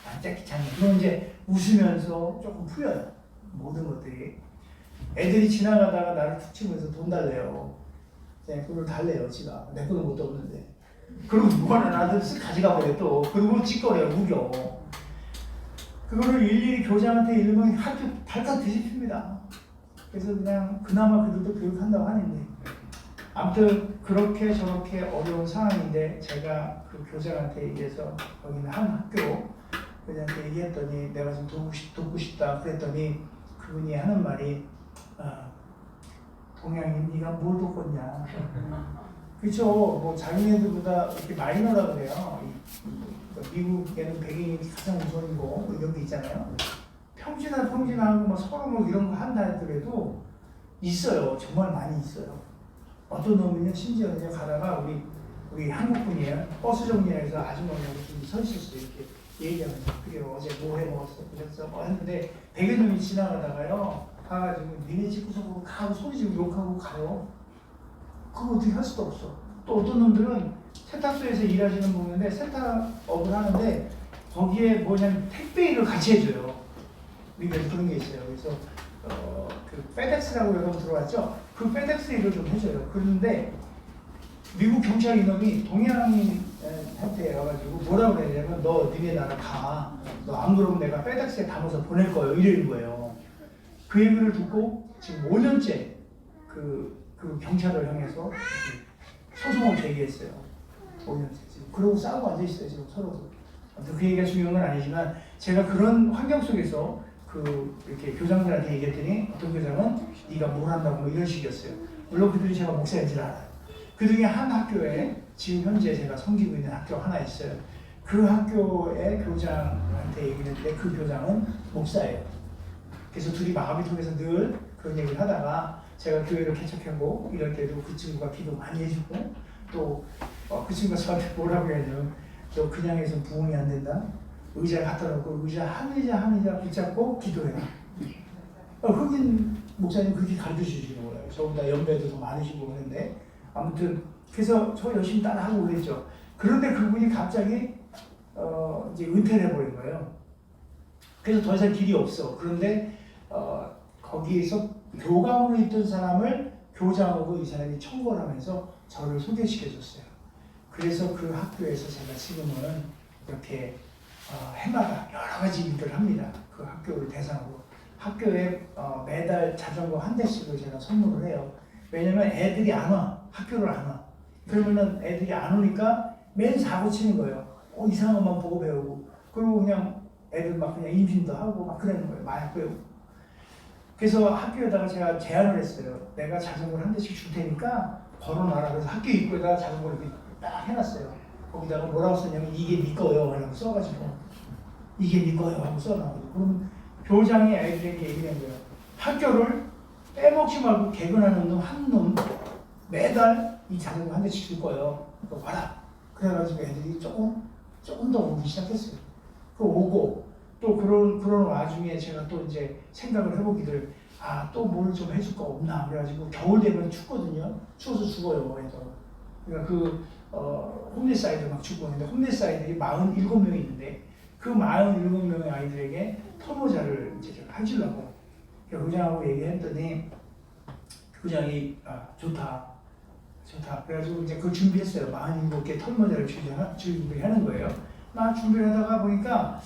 난 제키찬이야. 그럼 이제 웃으면서 조금 풀려요. 모든 것들이. 애들이 지나가다가 나를 툭 치면서 돈 달래요. 그걸 달래요 지가. 내 거는 것도 없는데. 그리고 무한한 아들 쓱 가져가 버려 또. 그리고 찌꺼려요 우겨. 그거를 일일이 교장한테 읽으면 학교 발칵 뒤집힙니다. 그래서 그냥 그나마 그들도 교육한다고 하는데 아무튼 그렇게 저렇게 어려운 상황인데 제가 그 교장한테 얘기해서 거기는 한 학교 그들한테 얘기했더니 내가 좀 돕고 싶다 그랬더니 그분이 하는 말이 동양인 네가 뭘 돕겠냐. 그렇죠. 뭐 자기네들보다 이렇게 마이너라 그래요. 미국에는 백인이 가장 우선이고 뭐 이런 게 있잖아요. 평진하고 뭐 서로 뭐 이런 거 한다 하더라도 있어요. 정말 많이 있어요. 어떤 놈은요 심지어 그냥 가다가 우리 한국 분이에요. 버스 정류장에서 아주머니하고 좀 서 있었어요. 이렇게 얘기하면서 그래 어제 뭐 해 먹었어 그랬어 뭐 했는데 백인 놈이 지나가다가요 가가지고 니네 집 구석으로 가고 소리 지르고 욕하고 가요. 그거 어떻게 할 수도 없어. 또 어떤 놈들은 세탁소에서 일하시는 분인데 세탁업을 하는데 거기에 뭐냐면 택배 일을 같이 해줘요. 미국에서 그런 게 있어요. 그래서 그 페덱스라고 여러분 들어왔죠? 그 페덱스 일을 좀 해줘요. 그런데 미국 경찰 인원이 동양인한테 와가지고 뭐라고 그러냐면 너 니네 나라 가. 너 안 그러면 내가 페덱스에 담아서 보낼 거예요. 이러는 거예요. 그 얘기를 듣고 지금 5년째 그 경찰을 향해서 소송을 제기했어요. 5년째 지금. 그러고 싸우고 앉아있어요. 지금 서로도. 그 얘기가 중요한 건 아니지만 제가 그런 환경 속에서 이렇게 교장들한테 얘기했더니 어떤 교장은 네가 뭘 한다고 뭐 이런 식이었어요. 물론 그들이 제가 목사인 줄 알아요. 그 중에 한 학교에 지금 현재 제가 섬기고 있는 학교 하나 있어요. 그 학교의 교장한테 얘기를 했는데 그 교장은 목사예요. 그래서 둘이 마음이 통해서 늘 그런 얘기를 하다가 제가 교회를 개척하고 이럴 때도 그 친구가 기도 많이 해주고 또 그 친구가 저한테 뭐라고 해야 되냐면 너 그냥 해서 부흥이 안 된다. 의자 갖다 놓고 의자 한 의자 붙잡고 기도해라. 흑인 목사님 그렇게 가르쳐 주시는 거예요. 저보다 연배도 더 많으시고 그런데 아무튼 그래서 저 열심히 따라하고 그랬죠. 그런데 그분이 갑자기 이제 은퇴를 해버린 거예요. 그래서 더 이상 길이 없어. 그런데 거기에서 교감으로 있던 사람을 교장하고 이 사람이 청구를 하면서 저를 소개시켜줬어요. 그래서 그 학교에서 제가 지금은 이렇게 해마다 여러 가지 일들을 합니다. 그 학교를 대상으로. 학교에 매달 자전거 한 대씩을 제가 선물을 해요. 왜냐면 애들이 안 와. 학교를 안 와. 그러면은 애들이 안 오니까 맨 사고 치는 거예요. 이상한 것만 보고 배우고. 그리고 그냥 애들 막 그냥 임신도 하고 막 그러는 거예요. 마약 배우고. 그래서 학교에다가 제가 제안을 했어요. 내가 자전거를 한 대씩 줄 테니까 걸어놔라. 그래서 학교 입구에다가 자전거를 이렇게 딱 해놨어요. 거기다가 뭐라고 썼냐면 이게 네 거예요. 라고 써가지고 이게 네 거예요. 하고 써놔가지고. 그럼 교장이 애들에게 얘기한 거예요. 학교를 빼먹지 말고 개근하는 놈 한 놈 매달 이 자전거 한 대씩 줄 거예요. 너 와라. 그래가지고 애들이 조금 더 오기 시작했어요. 그 오고 또 그런 와중에 제가 또 이제 생각을 해보기를 또 뭘 좀 해줄 거 없나 그래가지고 겨울 되면 춥거든요. 추워서 죽어요. 애들. 그러니까 홈리스 아이들 막 죽고 있는데 홈리스 아이들이 47명이 있는데 그 47명의 아이들에게 털모자를 이제 제가 해주려고 교장하고 얘기했더니 교장이 좋다. 그래가지고 이제 그걸 준비했어요. 47개 털모자를 준비하는 거예요. 막 준비를 하다가 보니까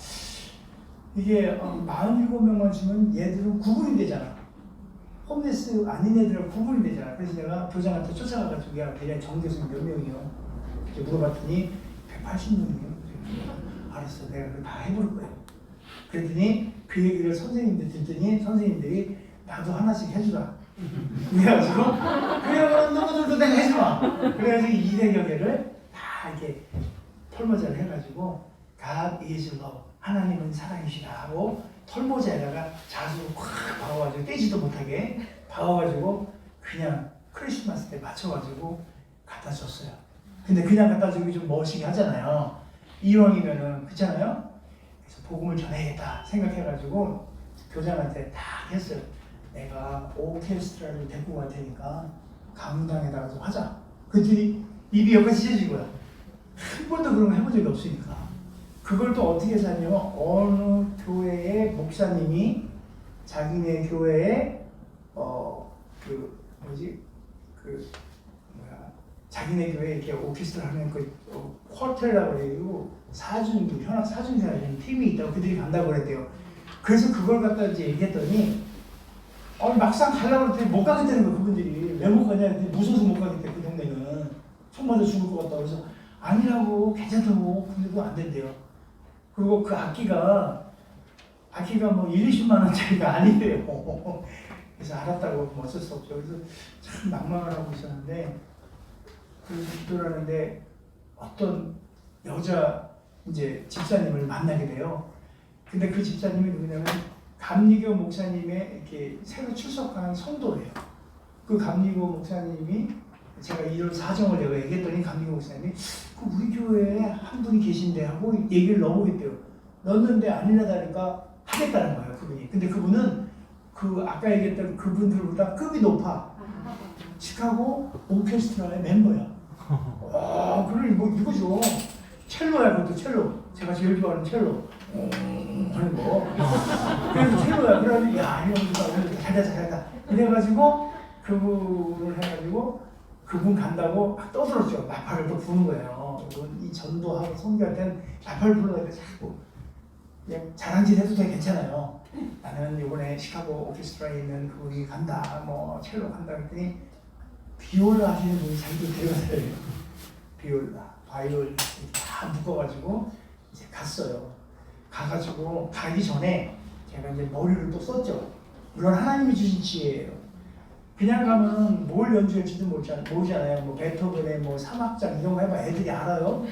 이게 47명만 주면 얘들은 구분이 되잖아. 홈리스 아닌 애들은 구분이 되잖아. 그래서 내가 교장한테 쫓아가가지고 야, 대략 정교생 몇 명이요? 이렇게 물어봤더니 180명이요. 알았어, 내가 그걸 다 해볼 거야. 그랬더니 그 얘기를 선생님들 듣더니 선생님들이 나도 하나씩 해주라. 그래가지고 그러면 너희들도 내가 해지 마. 그래가지고 200여 개를 다 이렇게 털모자를 해가지고 God is love. 하나님은 사랑이시다 하고 털모자에다가 자수 확 박아가지고 떼지도 못하게 박아가지고 그냥 크리스마스 때 맞춰가지고 갖다 줬어요. 근데 그냥 갖다 주기 좀 멋있게 하잖아요. 이왕이면은 그렇잖아요. 그래서 복음을 전해야겠다 생각해가지고 교장한테 딱 했어요. 내가 오케스트라를 데리고 갈 테니까 강당에다가 좀 하자. 그랬더니 입이 여기까지 찢어진 거야. 한 번도 그런 거 해본 적이 없으니까. 그걸 또 어떻게 샀냐면 어느 교회의 목사님이 자기네 교회에 자기네 교회에 이렇게 오케스트라 하는 쿼텔라고 해가지고 사중기 현악 사중기라는 팀이 있다고 그들이 간다고 그랬대요. 그래서 그걸 갖다 이제 얘기했더니 막상 가려고 했더니 못 가겠다는 거예요. 그분들이 왜 못 가냐 했더니 무서워서 못 가겠대. 그 동네는 총 맞아 죽을 것 같다고. 그래서 아니라고 괜찮다고. 근데도 안 된대요. 그리고 그 악기가 뭐 1, 20만 원짜리가 아니래요. 그래서 알았다고 뭐 어쩔 수 없죠. 그래서 참 낭망을 하고 있었는데 그래서 기도를 하는데 어떤 여자 이제 집사님을 만나게 돼요. 근데 그 집사님이 누구냐면 감리교 목사님의 이렇게 새로 출석한 성도예요. 그 감리교 목사님이 제가 이런 사정을 내가 얘기했더니 감리교 목사님이 우리 교회에 한 분이 계신데 하고 얘기를 넣어보겠대요. 넣었는데 아니라다니까 하겠다는 거예요, 그분이. 근데 그분은 그 아까 얘기했던 그분들보다 급이 높아. 시카고 오케스트라의 멤버야. 그래 이거죠. 첼로야, 그것도 첼로. 제가 제일 좋아하는 첼로. 하는 거. 그래서 첼로야. 그래가지고 야 이거 잘다. 이래가지고 그분을 해가지고 그분 간다고 막 떠들었죠. 나팔을 또 부는 거예요. 이 전도하고 선교할 때는 나팔 불러야 자꾸 그냥 자랑질 해도 돼 괜찮아요. 나는 이번에 시카고 오케스트라에 있는 그분이 간다. 뭐 첼로 간다 그랬더니 비올라 하시는 분이 자기들 데려가세요. 비올라, 바이올 다 묶어가지고 이제 갔어요. 가가지고 가기 전에 제가 이제 머리를 또 썼죠. 물론 하나님이 주신 지혜예요. 그냥 가면 뭘 연주할지도 모르잖아요. 뭐 베토벤의 뭐 3악장 이런 거 해봐 애들이 알아요.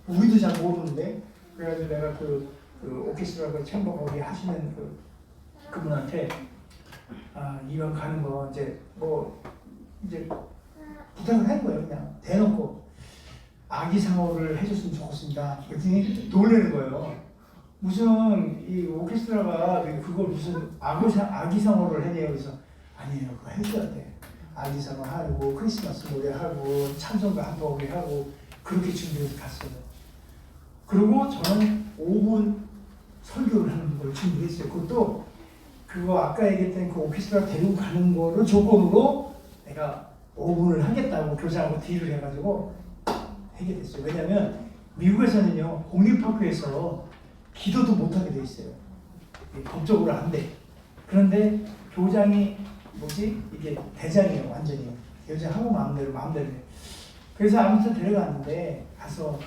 우리도 잘 모르는데. 그래가지고 내가 그 오케스트라 그 챔버 거기 하시는 그분한테 이왕 가는 거 이제 부탁을 한 거예요. 그냥 대놓고 아기상어를 해줬으면 좋겠습니다. 그랬더니 놀라는 거예요. 무슨 이 오케스트라가 그걸 무슨 아기상어를 해내요. 그래서 아니에요. 그거 해줘야 돼. 아기상어 하고 크리스마스 노래 하고 찬송가 한 곡에 하고 그렇게 준비해서 갔어요. 그리고 저는 5분 설교를 하는 걸 준비했어요. 그것도 그거 아까 얘기했던 그 오케스트라 데리고 가는 거를 조건으로 내가 5분을 하겠다고 교장하고 딜을 해가지고 하게 됐어요. 왜냐면 미국에서는요 공립학교에서 기도도 못하게 돼 있어요. 법적으로 안 돼. 그런데 교장이 이게 대장이에요. 완전히 교장하고 마음대로 해. 그래서 아무튼 데려갔는데 가서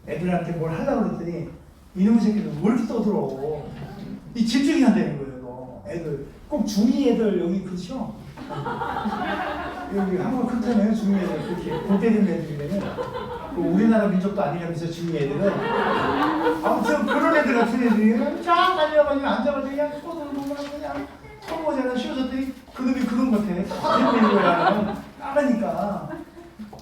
애들한테 뭘 하려고 그랬더니 이놈의 새끼들 왜 이렇게 떠들어. 이 집중이 안 되는 거예요. 너. 애들 꼭 중2 애들 여기 그렇죠? 여기 한국 그렇다면 중2 애들 그렇게 골때리는 애들이면 우리나라 민족도 아니라면서 중2 애들은 아무튼 그런 애들 같은 애들이 쫙 달려가지고 앉아가지고 그냥 떠들고 그냥 털모자나 씌워줬더니 그놈이 그런 것 같아. 똑같은 애인 거야. 까라니까.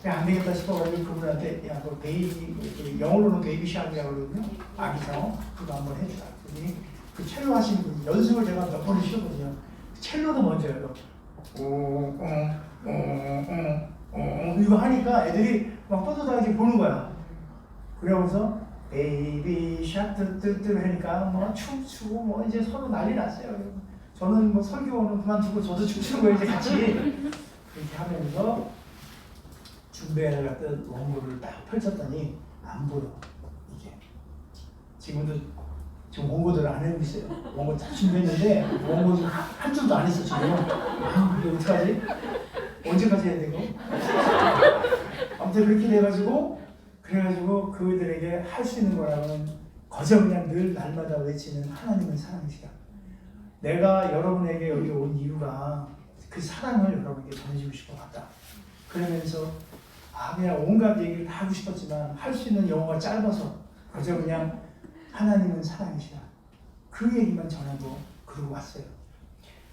안 되겠다 싶어가지고 그분한테 너 베이비 영어로는 베이비 샤크라고 그러거든요. 아기상어 그거 한번 해주라. 그랬더니 그 첼로 하시는 분이 연습을 제가 몇 번을 시켰거든요. 첼로도 먼저 해요. 이거 하니까 애들이 막 떠들어다니게 보는 거야. 그러면서 베이비 샤크 뜨뜨 하니까 뭐 춤추고 뭐 이제 서로 난리 났어요. 저는 뭐 설교는 그만두고 저도 춤추는 거예요. 이제 같이 그렇게 하면서 준비해놨던 원고를 딱 펼쳤더니 안 보여. 이게 지금 원고들을 안 해고 있어요. 원고 딱 준비했는데 원고 한 줄도 안 했어 지금. 이거 어떡하지? 언제까지 해야 되고? 아무튼 그렇게 돼가지고 그래가지고 그들에게 할 수 있는 거라면 거저 그냥 늘 날마다 외치는 하나님은 사랑이시다. 내가 여러분에게 여기 온 이유가 그 사랑을 여러분께 전해주고 싶어 갔다. 그러면서 그냥 온갖 얘기를 다 하고 싶었지만 할 수 있는 영어가 짧아서 그저 그냥 하나님은 사랑이시다. 그 얘기만 전하고 그러고 왔어요.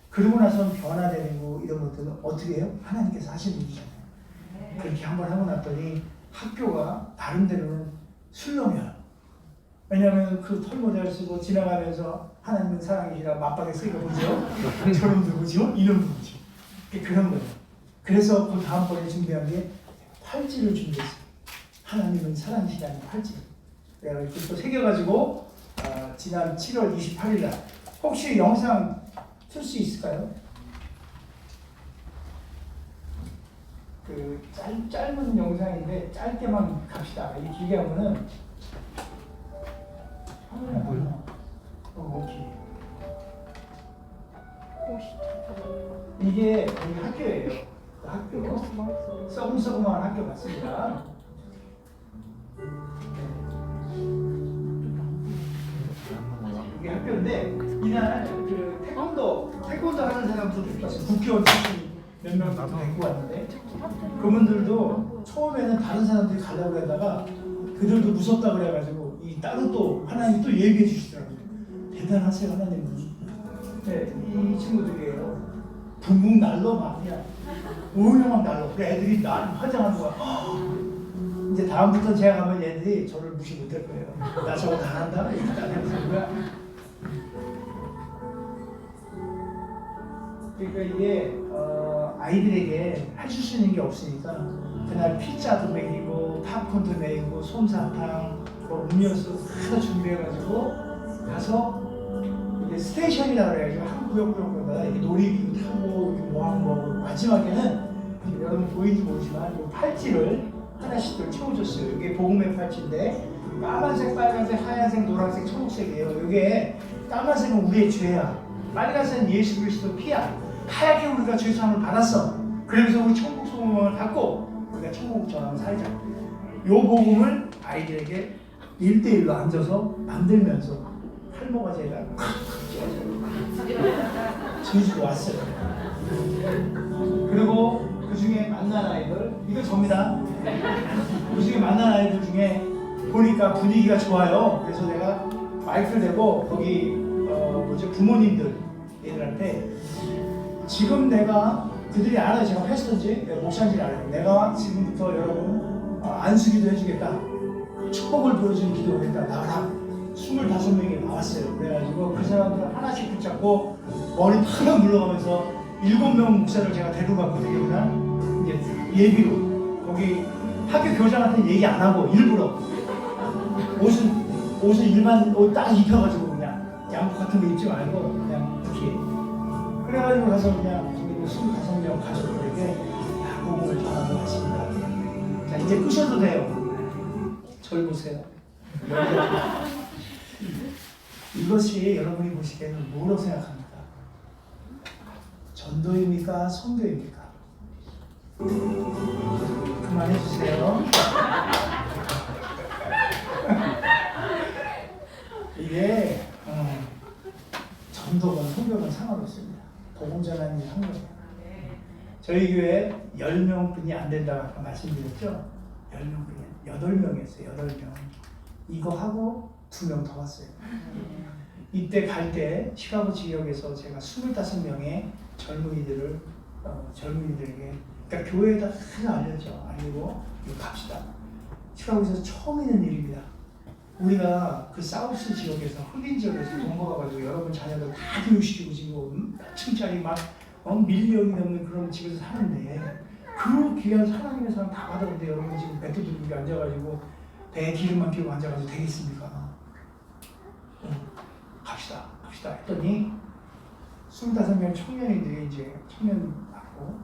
그러고 나서 변화되고 이런 것들은 어떻게 해요? 하나님께서 하시는 일이잖아요. 그렇게 한번 하고 났더니 학교가 다른 데로는 술렁해요. 왜냐하면 그 털모자를 쓰고 지나가면서 하나님은 사랑이시라 맞박에 쓰기가 뭐죠? 저런 누구죠? 이런 누구죠? 그런 거예요. 그래서 그 다음번에 준비한 게 팔찌를 준비했어요. 하나님은 사랑이시라는 팔찌. 내가 이렇게 또 새겨가지고 지난 7월 28일 날 혹시 영상 틀 수 있을까요? 그 짧은 영상인데 짧게만 갑시다. 이 길게 하면은 오케이. 이게 우리 학교예요. 학교. 썩음썩음한 학교 맞습니다. 이게 학교인데 이날 그 태권도 하는 사람들 국회의원 출신 몇 명 데리고 왔는데 그분들도 처음에는 다른 사람들이 가려고 하다가 그들도 무섭다 그래가지고 이 따로 또 하나님이 또 얘기해 주시더라고요. 대단하세요 하나님은. 네, 이 친구들이에요. 붕붕 날로 막 그냥 오형막 날로. 그래 애들이 날 화장하는 거야. 이제 다음부터 제가 가면 얘들이 저를 무시 못할 거예요. 나 저거 다 한다? 이렇게 딱 해보는 거야. 그러니까 이게 아이들에게 해줄 수 있는 게 없으니까 그날 피자도 먹이고 팝콘도 먹이고 솜사탕, 뭐 음료수 다 준비해가지고 가서 이게 스테이션이라고 그래가지고 한 구역구역마다 이렇게 놀이기구 타고 뭐하고 마지막에는 여러분 보이는지 모르지만 이 팔찌를 하나씩들 채워줬어요. 이게 복음의 팔찌인데 까만색, 빨간색, 하얀색, 노란색, 초록색이에요. 이게 까만색은 우리의 죄야. 빨간색은 예수 그리스도 피야. 하얗게 우리가 죄 사함을 받았어. 그래서 우리 천국 소망을 받고 우리가 천국 전함을 살자. 요 복음을 아이들에게 1대1로 앉아서 만들면서 탈모가 제가 제주도 왔어요. 그리고 그 중에 만난 아이들, 이거 접니다. 그 중에 만난 아이들 중에 보니까 분위기가 좋아요. 그래서 내가 마이크를 대고 거기 부모님들 애들한테 지금 내가 그들이 알아요. 제가 패스터인지 목사인지 알아요. 내가 지금부터 여러분 안수기도 해주겠다. 축복을 보여주는 기도하겠다. 나가라. 25명이 나왔어요. 그래가지고 그 사람들 하나씩 붙잡고 머리 팍 물러가면서 7명 목사를 제가 데리고 갔거든요. 그냥 이제 예비로 거기 학교 교장한테 얘기 안 하고 일부러 옷은 일반 옷 딱 입혀가지고 그냥 양복 같은 거 입지 말고 그냥 이렇게 그래가지고 가서 그냥 거기 25명 가족들에게 복음을 전하고 왔습니다. 자 이제 끄셔도 돼요. 절 보세요. 이것이 여러분이 보시기에는 뭐라고 생각합니까? 전도입니까? 선교입니까? 그만해주세요. 이게 전도건 선교건 상관없습니다. 복음 전하는 일 한 거예요. 저희 교회 10명뿐이 안 된다고 아까 말씀드렸죠? 10명뿐이 8명이었어요. 8명. 이거 하고 2명 더 왔어요. 이때 갈 때 시카고 지역에서 제가 25명의 젊은이들에게 그러니까 교회에다 다 알렸죠. 알리고 이거 갑시다. 시카고에서 처음 있는 일입니다. 우리가 그 사우스 지역에서 흑인 지역에서 돈 벌어가지고 여러분 자녀들 다 교육시키고 지금 몇 층짜리 막 밀리언이 넘는 그런 집에서 사는데 그 귀한 하나님의 사람 다 받았는데 여러분 지금 배도 들고 앉아가지고 배에 기름만 끼고 앉아가지고 되겠습니까? 갑시다 했더니 25명 청년이들이 이제 청년 받고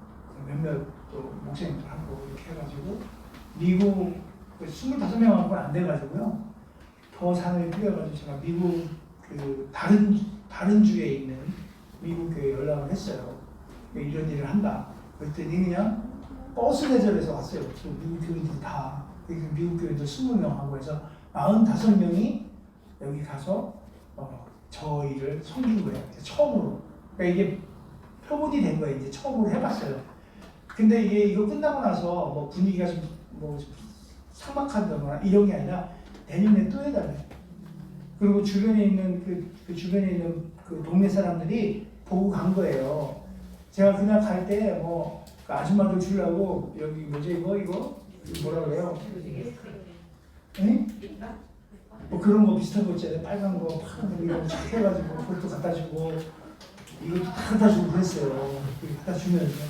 몇몇 또 목사님들 하고 이렇게 해가지고 미국 25명하고는 안 돼가지고요 더 산을 뛰어가지고 제가 미국 그 다른 주에 있는 미국 교회에 연락을 했어요. 이런 일을 한다. 그랬더니 그냥 버스 대절해서 왔어요. 미국 교인들 다 미국 교인들 20명하고 해서 45명이 여기 가서 저희를 섬긴 거예요. 처음으로. 그러니까 이게 표본이 된 거예요. 이제 처음으로 해봤어요. 근데 이거 끝나고 나서 뭐 분위기가 좀 뭐 삭막하다거나 이런 게 아니라 내년에 또 해달래. 그리고 주변에 있는 그 동네 사람들이 보고 간 거예요. 제가 그날 갈 때 뭐 그 아줌마들 주려고 여기 뭐지 이거 뭐라 그래요? 응? 뭐 그런 거 비슷한 거 있잖아요. 빨간 거, 파란 거 이런 거 착 해가지고 그것도 갖다 주고 이것도 다 갖다 주고 그랬어요. 갖다 주면서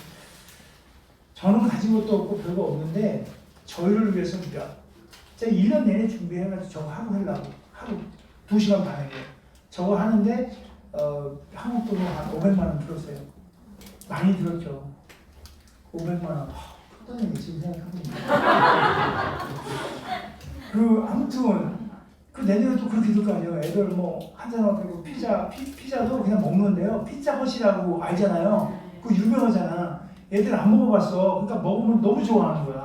저는 가진 것도 없고 별거 없는데 저희를 위해서 제가 1년 내내 준비해가지고 저거 하고 하려고 하루 2시간 반에 저거 하는데 한국 돈으로 한 500만 원 들었어요. 많이 들었죠. 500만 원. 표단이 지금 생각해보니까. 아무튼 내년에 또 그렇게 들 거 아니에요. 애들 뭐 한잔하고 피자도 그냥 먹는데요. 피자헛이라고 알잖아요. 그거 유명하잖아. 애들 안 먹어봤어. 그러니까 먹으면 너무 좋아하는 거야.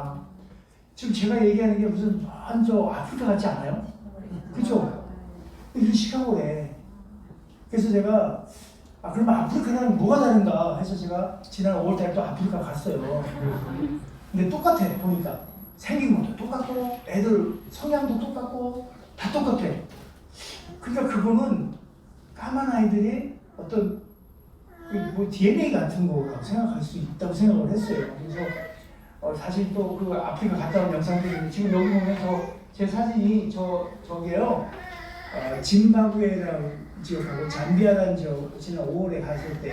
지금 제가 얘기하는 게 무슨 완전 아프리카 같지 않아요? 그죠? 이게 시카고래. 그래서 제가 그러면 아프리카랑 뭐가 다른가 해서 제가 지난 5월달에 또 아프리카 갔어요. 근데 똑같아 보니까 생긴 것도 똑같고 애들 성향도 똑같고 다 똑같아. 그러니까 그거는 까만 아이들이 어떤 뭐 DNA 같은 거라고 생각할 수 있다고 생각을 했어요. 그래서 사실 또 그 아프리카 갔다 온 영상들이 지금 여기 보면 제 사진이 저게요. 짐바브웨라는 지역하고 잠비아라는 지역 지난 5월에 갔을 때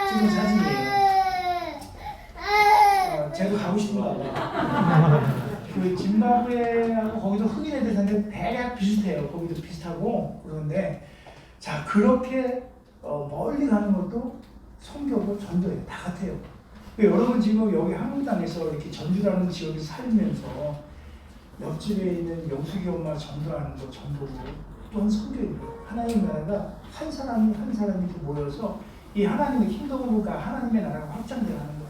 찍은 사진이에요. 제가 가고 싶은가 봐요. 그 짐바브웨하고 거기도 흑인 애들 사는데 대략 비슷해요. 거기도 비슷하고 그런데 자 그렇게 멀리 가는 것도 선교고 전도예요. 다 같아요. 여러분 지금 여기 한국 땅에서 이렇게 전주라는 지역에 살면서 옆집에 있는 영숙이 엄마 전도하는 거 전도고 또한 선교예요. 하나님 나라가 한 사람이 이렇게 모여서 이 하나님의 킹덤오브가 하나님의 나라가 확장되어가는 거예요.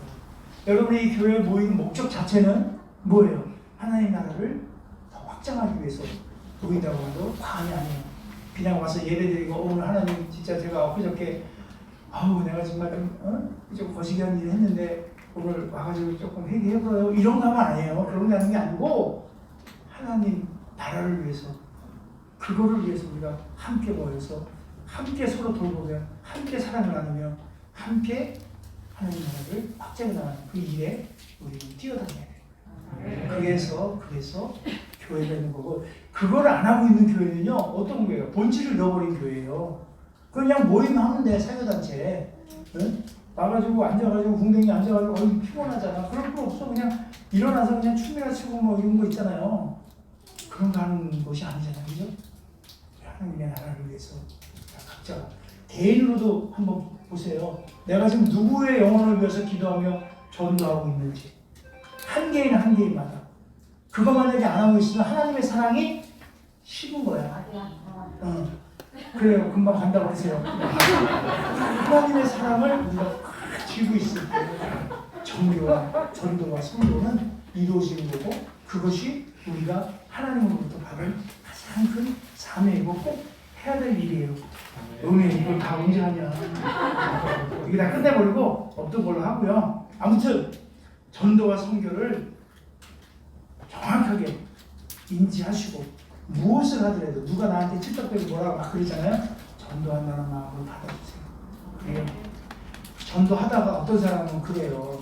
여러분이 이 교회에 모이는 목적 자체는 뭐예요? 하나님 나라를 더 확장하기 위해서 모인다고 해도 과언이 아니에요. 그냥 와서 예배드리고 오늘 하나님 진짜 제가 엊그저께 내가 정말 좀 거시기한 일을 했는데 오늘 와가지고 조금 회개해보아요 이런 거 하면 아니에요. 그런 게 하는 게 아니고 하나님 나라를 위해서 그거를 위해서 우리가 함께 모여서 함께 서로 돌보며 함께 사랑을 나누며 함께 하나님 나라를 확장해 나가는 그 일에 우리는 뛰어다녀야 돼요. 그래서 교회가 있는 거고 그걸 안 하고 있는 교회는요 어떤 거예요? 본질을 잃어버린 교회예요. 그냥 모이면 하면 돼. 사교단체 와가지고 앉아가지고 궁뎅이 앉아가지고 피곤하잖아. 그럴 거 없어. 그냥 일어나서 그냥 춤이나 추고 뭐 이런 거 있잖아요. 그런 거 하는 것이 아니잖아요. 그죠? 하나님의 나라를 위해서 각자 개인으로도 한번 보세요. 내가 지금 누구의 영혼을 위해서 기도하며 전도하고 있는지 한 개인마다 그거 만약에 안 하고 있으면 하나님의 사랑이 식은 거야. 그래요. 금방 간다고 하세요. 하나님의 사랑을 우리가 쥐고 있을 때 정교와 전도와 성도는 이루어지는 거고 그것이 우리가 하나님으로부터 받은 가장 큰 사명이고 꼭 해야 될 일이에요. 은혜 이걸 다 언제 하냐. 이거 다 끝내버리고 없던 걸로 하고요. 아무튼 전도와 선교를 정확하게 인지하시고 무엇을 하더라도 누가 나한테 칠떡대고 뭐라고 막 그러잖아요. 전도한다는 마음으로 받아주세요. 그래요. 전도하다가 어떤 사람은 그래요.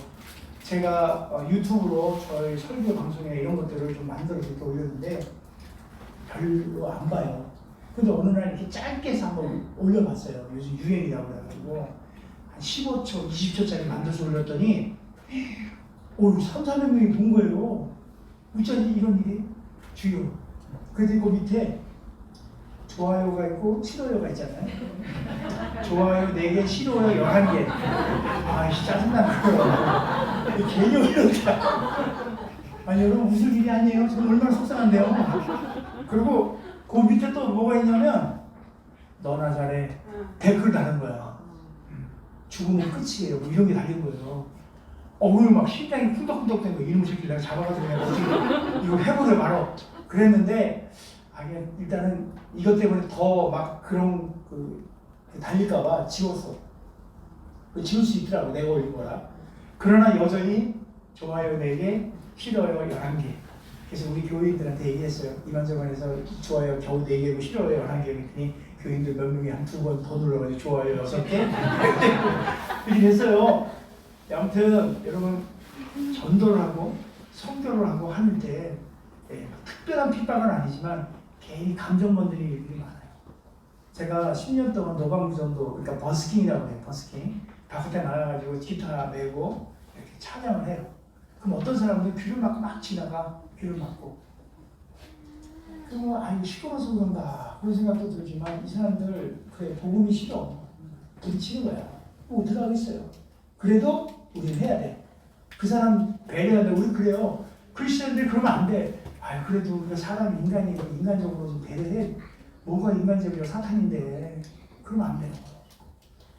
제가 유튜브로 저희 설교 방송에 이런 것들을 좀 만들어서 이렇게 올렸는데 별로 안 봐요. 근데 어느 날 이렇게 짧게 해서 한번 올려봤어요. 요즘 유행이라고 그래가지고 한 15초, 20초짜리 만들어서 올렸더니 300~400명이 본 거예요. 어쩌니 이런 일이 주요. 그래서 그 밑에 좋아요가 있고 싫어요가 있잖아요. 좋아요 4개, 싫어요 11개. 짜증나는 거예요. 괜히 올렸다. 아니 여러분 웃을 일이 아니에요. 저는 얼마나 속상한데요. 그리고 그 밑에 또 뭐가 있냐면 너나 잘해 댓글 다는 거야. 죽으면 끝이에요. 뭐 이런 게 달린 거예요. 오늘 막 심장이 쿵덕쿵덕 된 거 이놈의 새끼 내가 잡아가지고 내가 어떻게 이거 해보려 말어. 그랬는데 일단은 이것 때문에 더 막 그런 달릴까봐 지웠어. 지울 수 있더라고, 내가 올린 거라. 그러나 여전히 좋아요 4개, 싫어요 11개. 그래서 우리 교인들한테 얘기했어요. 이만저만에서 좋아요 겨우 4개고 싫어요 11개 그랬더니 교인들 몇 명이 한 2번 더 눌러가지고 좋아요 6개 이렇게 됐어요. 아무튼 여러분 전도를 하고 선교를 하고 하는데 특별한 핍박은 아니지만 개인이 감정건드리는 일들이 많아요. 제가 10년 동안 노방구전도, 그러니까 버스킹이라고 해요. 버스킹. 바깥에 나가가지고 기타 메고 이렇게 찬양을 해요. 그럼 어떤 사람들 귀를 막고 막 지나가, 귀를 막고. 그러면 아니 시끄러워서 그런가 그런 생각도 들지만 이 사람들 그래 복음이 싫어. 부딪히는 거야. 뭐 어떡하겠어요. 그래도 우리는 해야 돼. 그 사람 배려해야 돼. 우리 그래요. 크리스천들이 그러면 안 돼. 아유 그래도 우리가 사람이 인간이고 인간적으로 좀 배려해. 뭐가 인간적이고 사탄인데 그러면 안 되는 거예요.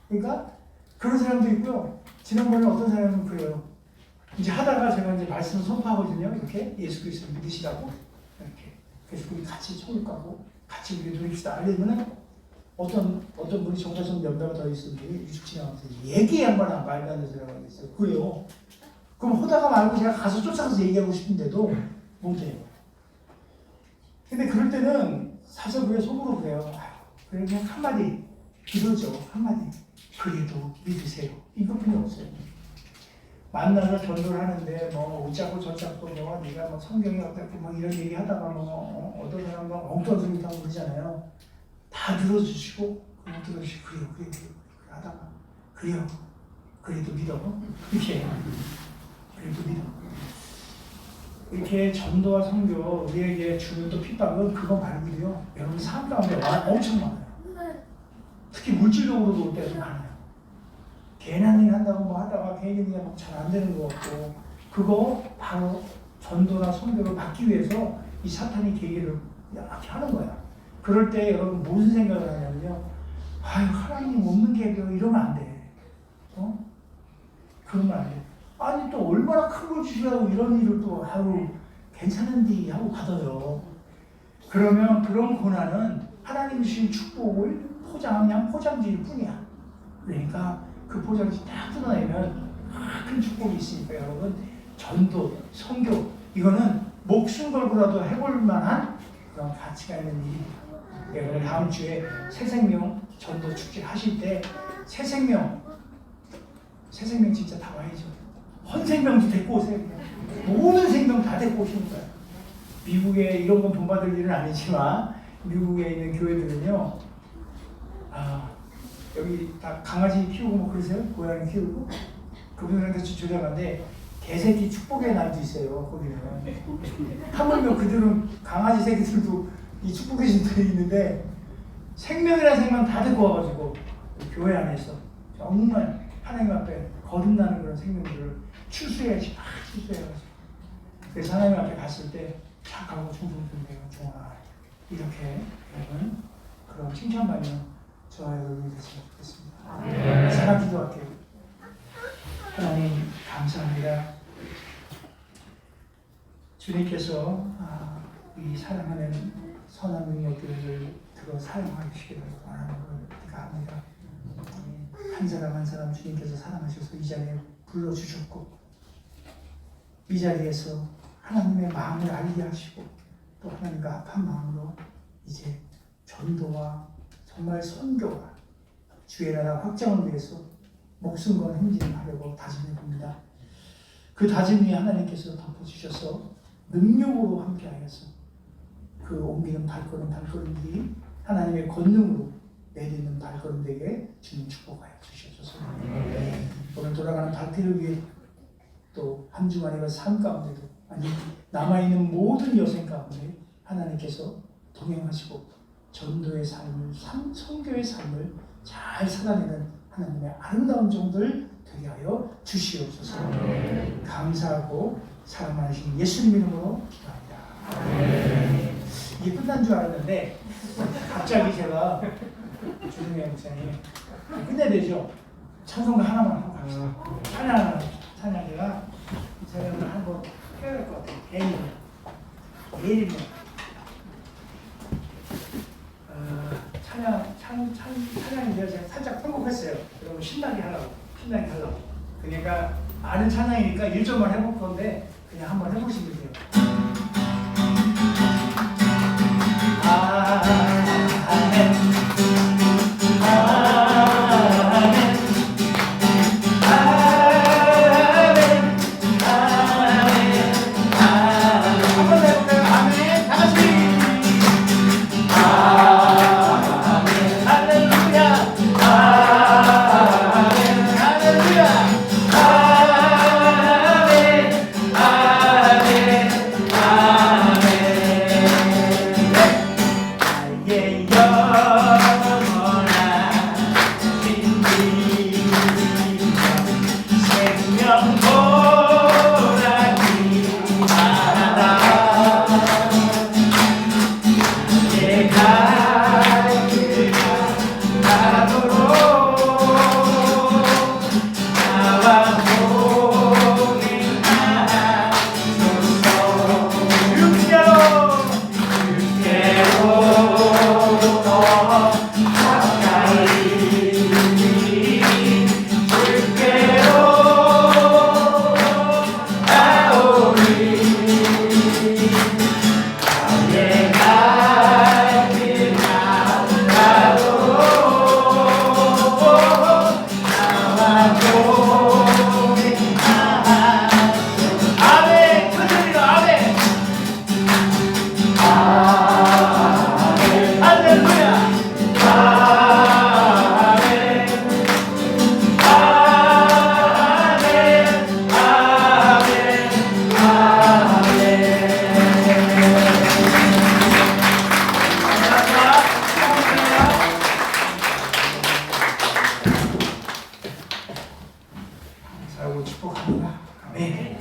그러니까 그런 사람도 있고요. 지난번에 어떤 사람은 그래요. 이제 하다가 제가 이제 말씀을 선포하거든요. 이렇게 예수 그리스도를 믿으시라고 이렇게. 그래서 우리 같이 손을 까고 같이 우리 누립시다. 알려면은 어떤 분이 정말 좀 연배가 더 있었는데 유숙 지나가면서 얘기 양반 안 말도 안 되는 사람이 있어요. 그래요. 그럼 하다가 말고 제가 가서 쫓아가서 얘기하고 싶은데도 못해요. 근데 그럴 때는 사실 그게 속으로 그래요. 그래 그냥 한마디 이러죠. 한마디. 그래도 믿으세요. 이것뿐이 없어요. 만나서 전도를 하는데 뭐 웃자고 저자고 뭐 네가 뭐 성경이 어떻고 뭐 이런 얘기하다가 뭐 어떤 사람 막 엉뚱한 소리 하고 그러잖아요. 다 들어주시고 그냥 들어주시고 그래요 하다가 그래요. 그래도 믿어. 이렇게 그래도 믿어. 이렇게 전도와 선교 우리에게 주는 또 핍박은 그거 말고요. 여러분 삶 가운데 엄청 많아요. 특히 물질적으로도 올 때도 많아요. 괜한 일 한다고 뭐 하다가 괜히 그냥 잘 안 되는 거 같고 그거 바로 전도나 선교를 받기 위해서 이 사탄이 계기를 이렇게 하는 거야. 그럴 때 여러분 무슨 생각을 하냐면요. 아유 하나님 없는 계획 이러면 안 돼. 그러면 안 돼. 아니 또 얼마나 큰 걸 주시라고 이런 일을 또 아유 괜찮은데 하고 받아요. 그러면 그런 고난은 하나님 주신 축복을 그냥 포장지일 뿐이야. 그러니까 그 포장지 딱 뜯어내면 큰 축복이 있으니까 여러분 전도, 선교 이거는 목숨 걸고라도 해볼 만한 그런 가치가 있는 일입니다. 여러분 다음 주에 새생명 전도 축제 하실 때 새생명 진짜 다 와야죠. 헌생명도 데리고 오세요. 모든 생명 다 데리고 오시는 거예요. 미국에 이런 건 본받을 일은 아니지만 미국에 있는 교회들은요. 여기 다 강아지 키우고 뭐 그러세요? 고양이 키우고? 그분들한테 조정하는데 개새끼 축복의 날도 있어요. 거기는 하물며 그들은 강아지 새끼들도 이 축복의 신들이 있는데 생명이라는 생명 다 데리고 와가지고 교회 안에서 정말 하나님 앞에 거듭나는 그런 생명들을 추수해야지. 그래서 하나님 앞에 갔을 때 착하고 충성되고 좋아 이렇게 여러분 그런 칭찬받는 저와 여러분이 됐으면 좋겠습니다. 제가 기도할게요. 하나님 감사합니다. 주님께서 이 사랑하는 선한 능력들을 들어 사용하시기를 원하는 걸 압니다. 한 사람 한 사람 주님께서 사랑하셔서 이 자리에 불러주셨고 이 자리에서 하나님의 마음을 알게 하시고 또 하나님과 합한 마음으로 이제 전도와 정말 선교와 주의 나라 확장을 위해서 목숨 건 행진을 하려고 다짐해 봅니다. 그 다짐 위에 하나님께서 덮어주셔서 능력으로 함께하여서 그 옮기는 발걸음들이 하나님의 권능으로 내딛는 발걸음 되게 주님 축복하여 주셔서 오늘 돌아가는 발길을 위해 또 한 주간의 삶 가운데도 아니 남아있는 모든 여생 가운데 하나님께서 동행하시고 전도의 삶을 선교의 삶을 잘 살아내는 하나님의 아름다운 종들 되게 하여 주시옵소서. 감사하고 사랑 많으신 예수님 이름으로 기도합니다. 이게 끝난 줄 알았는데 갑자기 제가 조정현 목사님 끝내야 되죠? 찬송가 하나만 하고 갑시다. 찬양 제가 한번 해야 될 것 같아요. 개인이 찬양인데요. 제가 살짝 편곡했어요. 여러분 신나게 하라고. 신나게 하려고. 그러니까 아는 찬양이니까 1절만 해볼 건데 그냥 한번 해보시면 돼요. 아멘 살고 축복합니다. 아멘.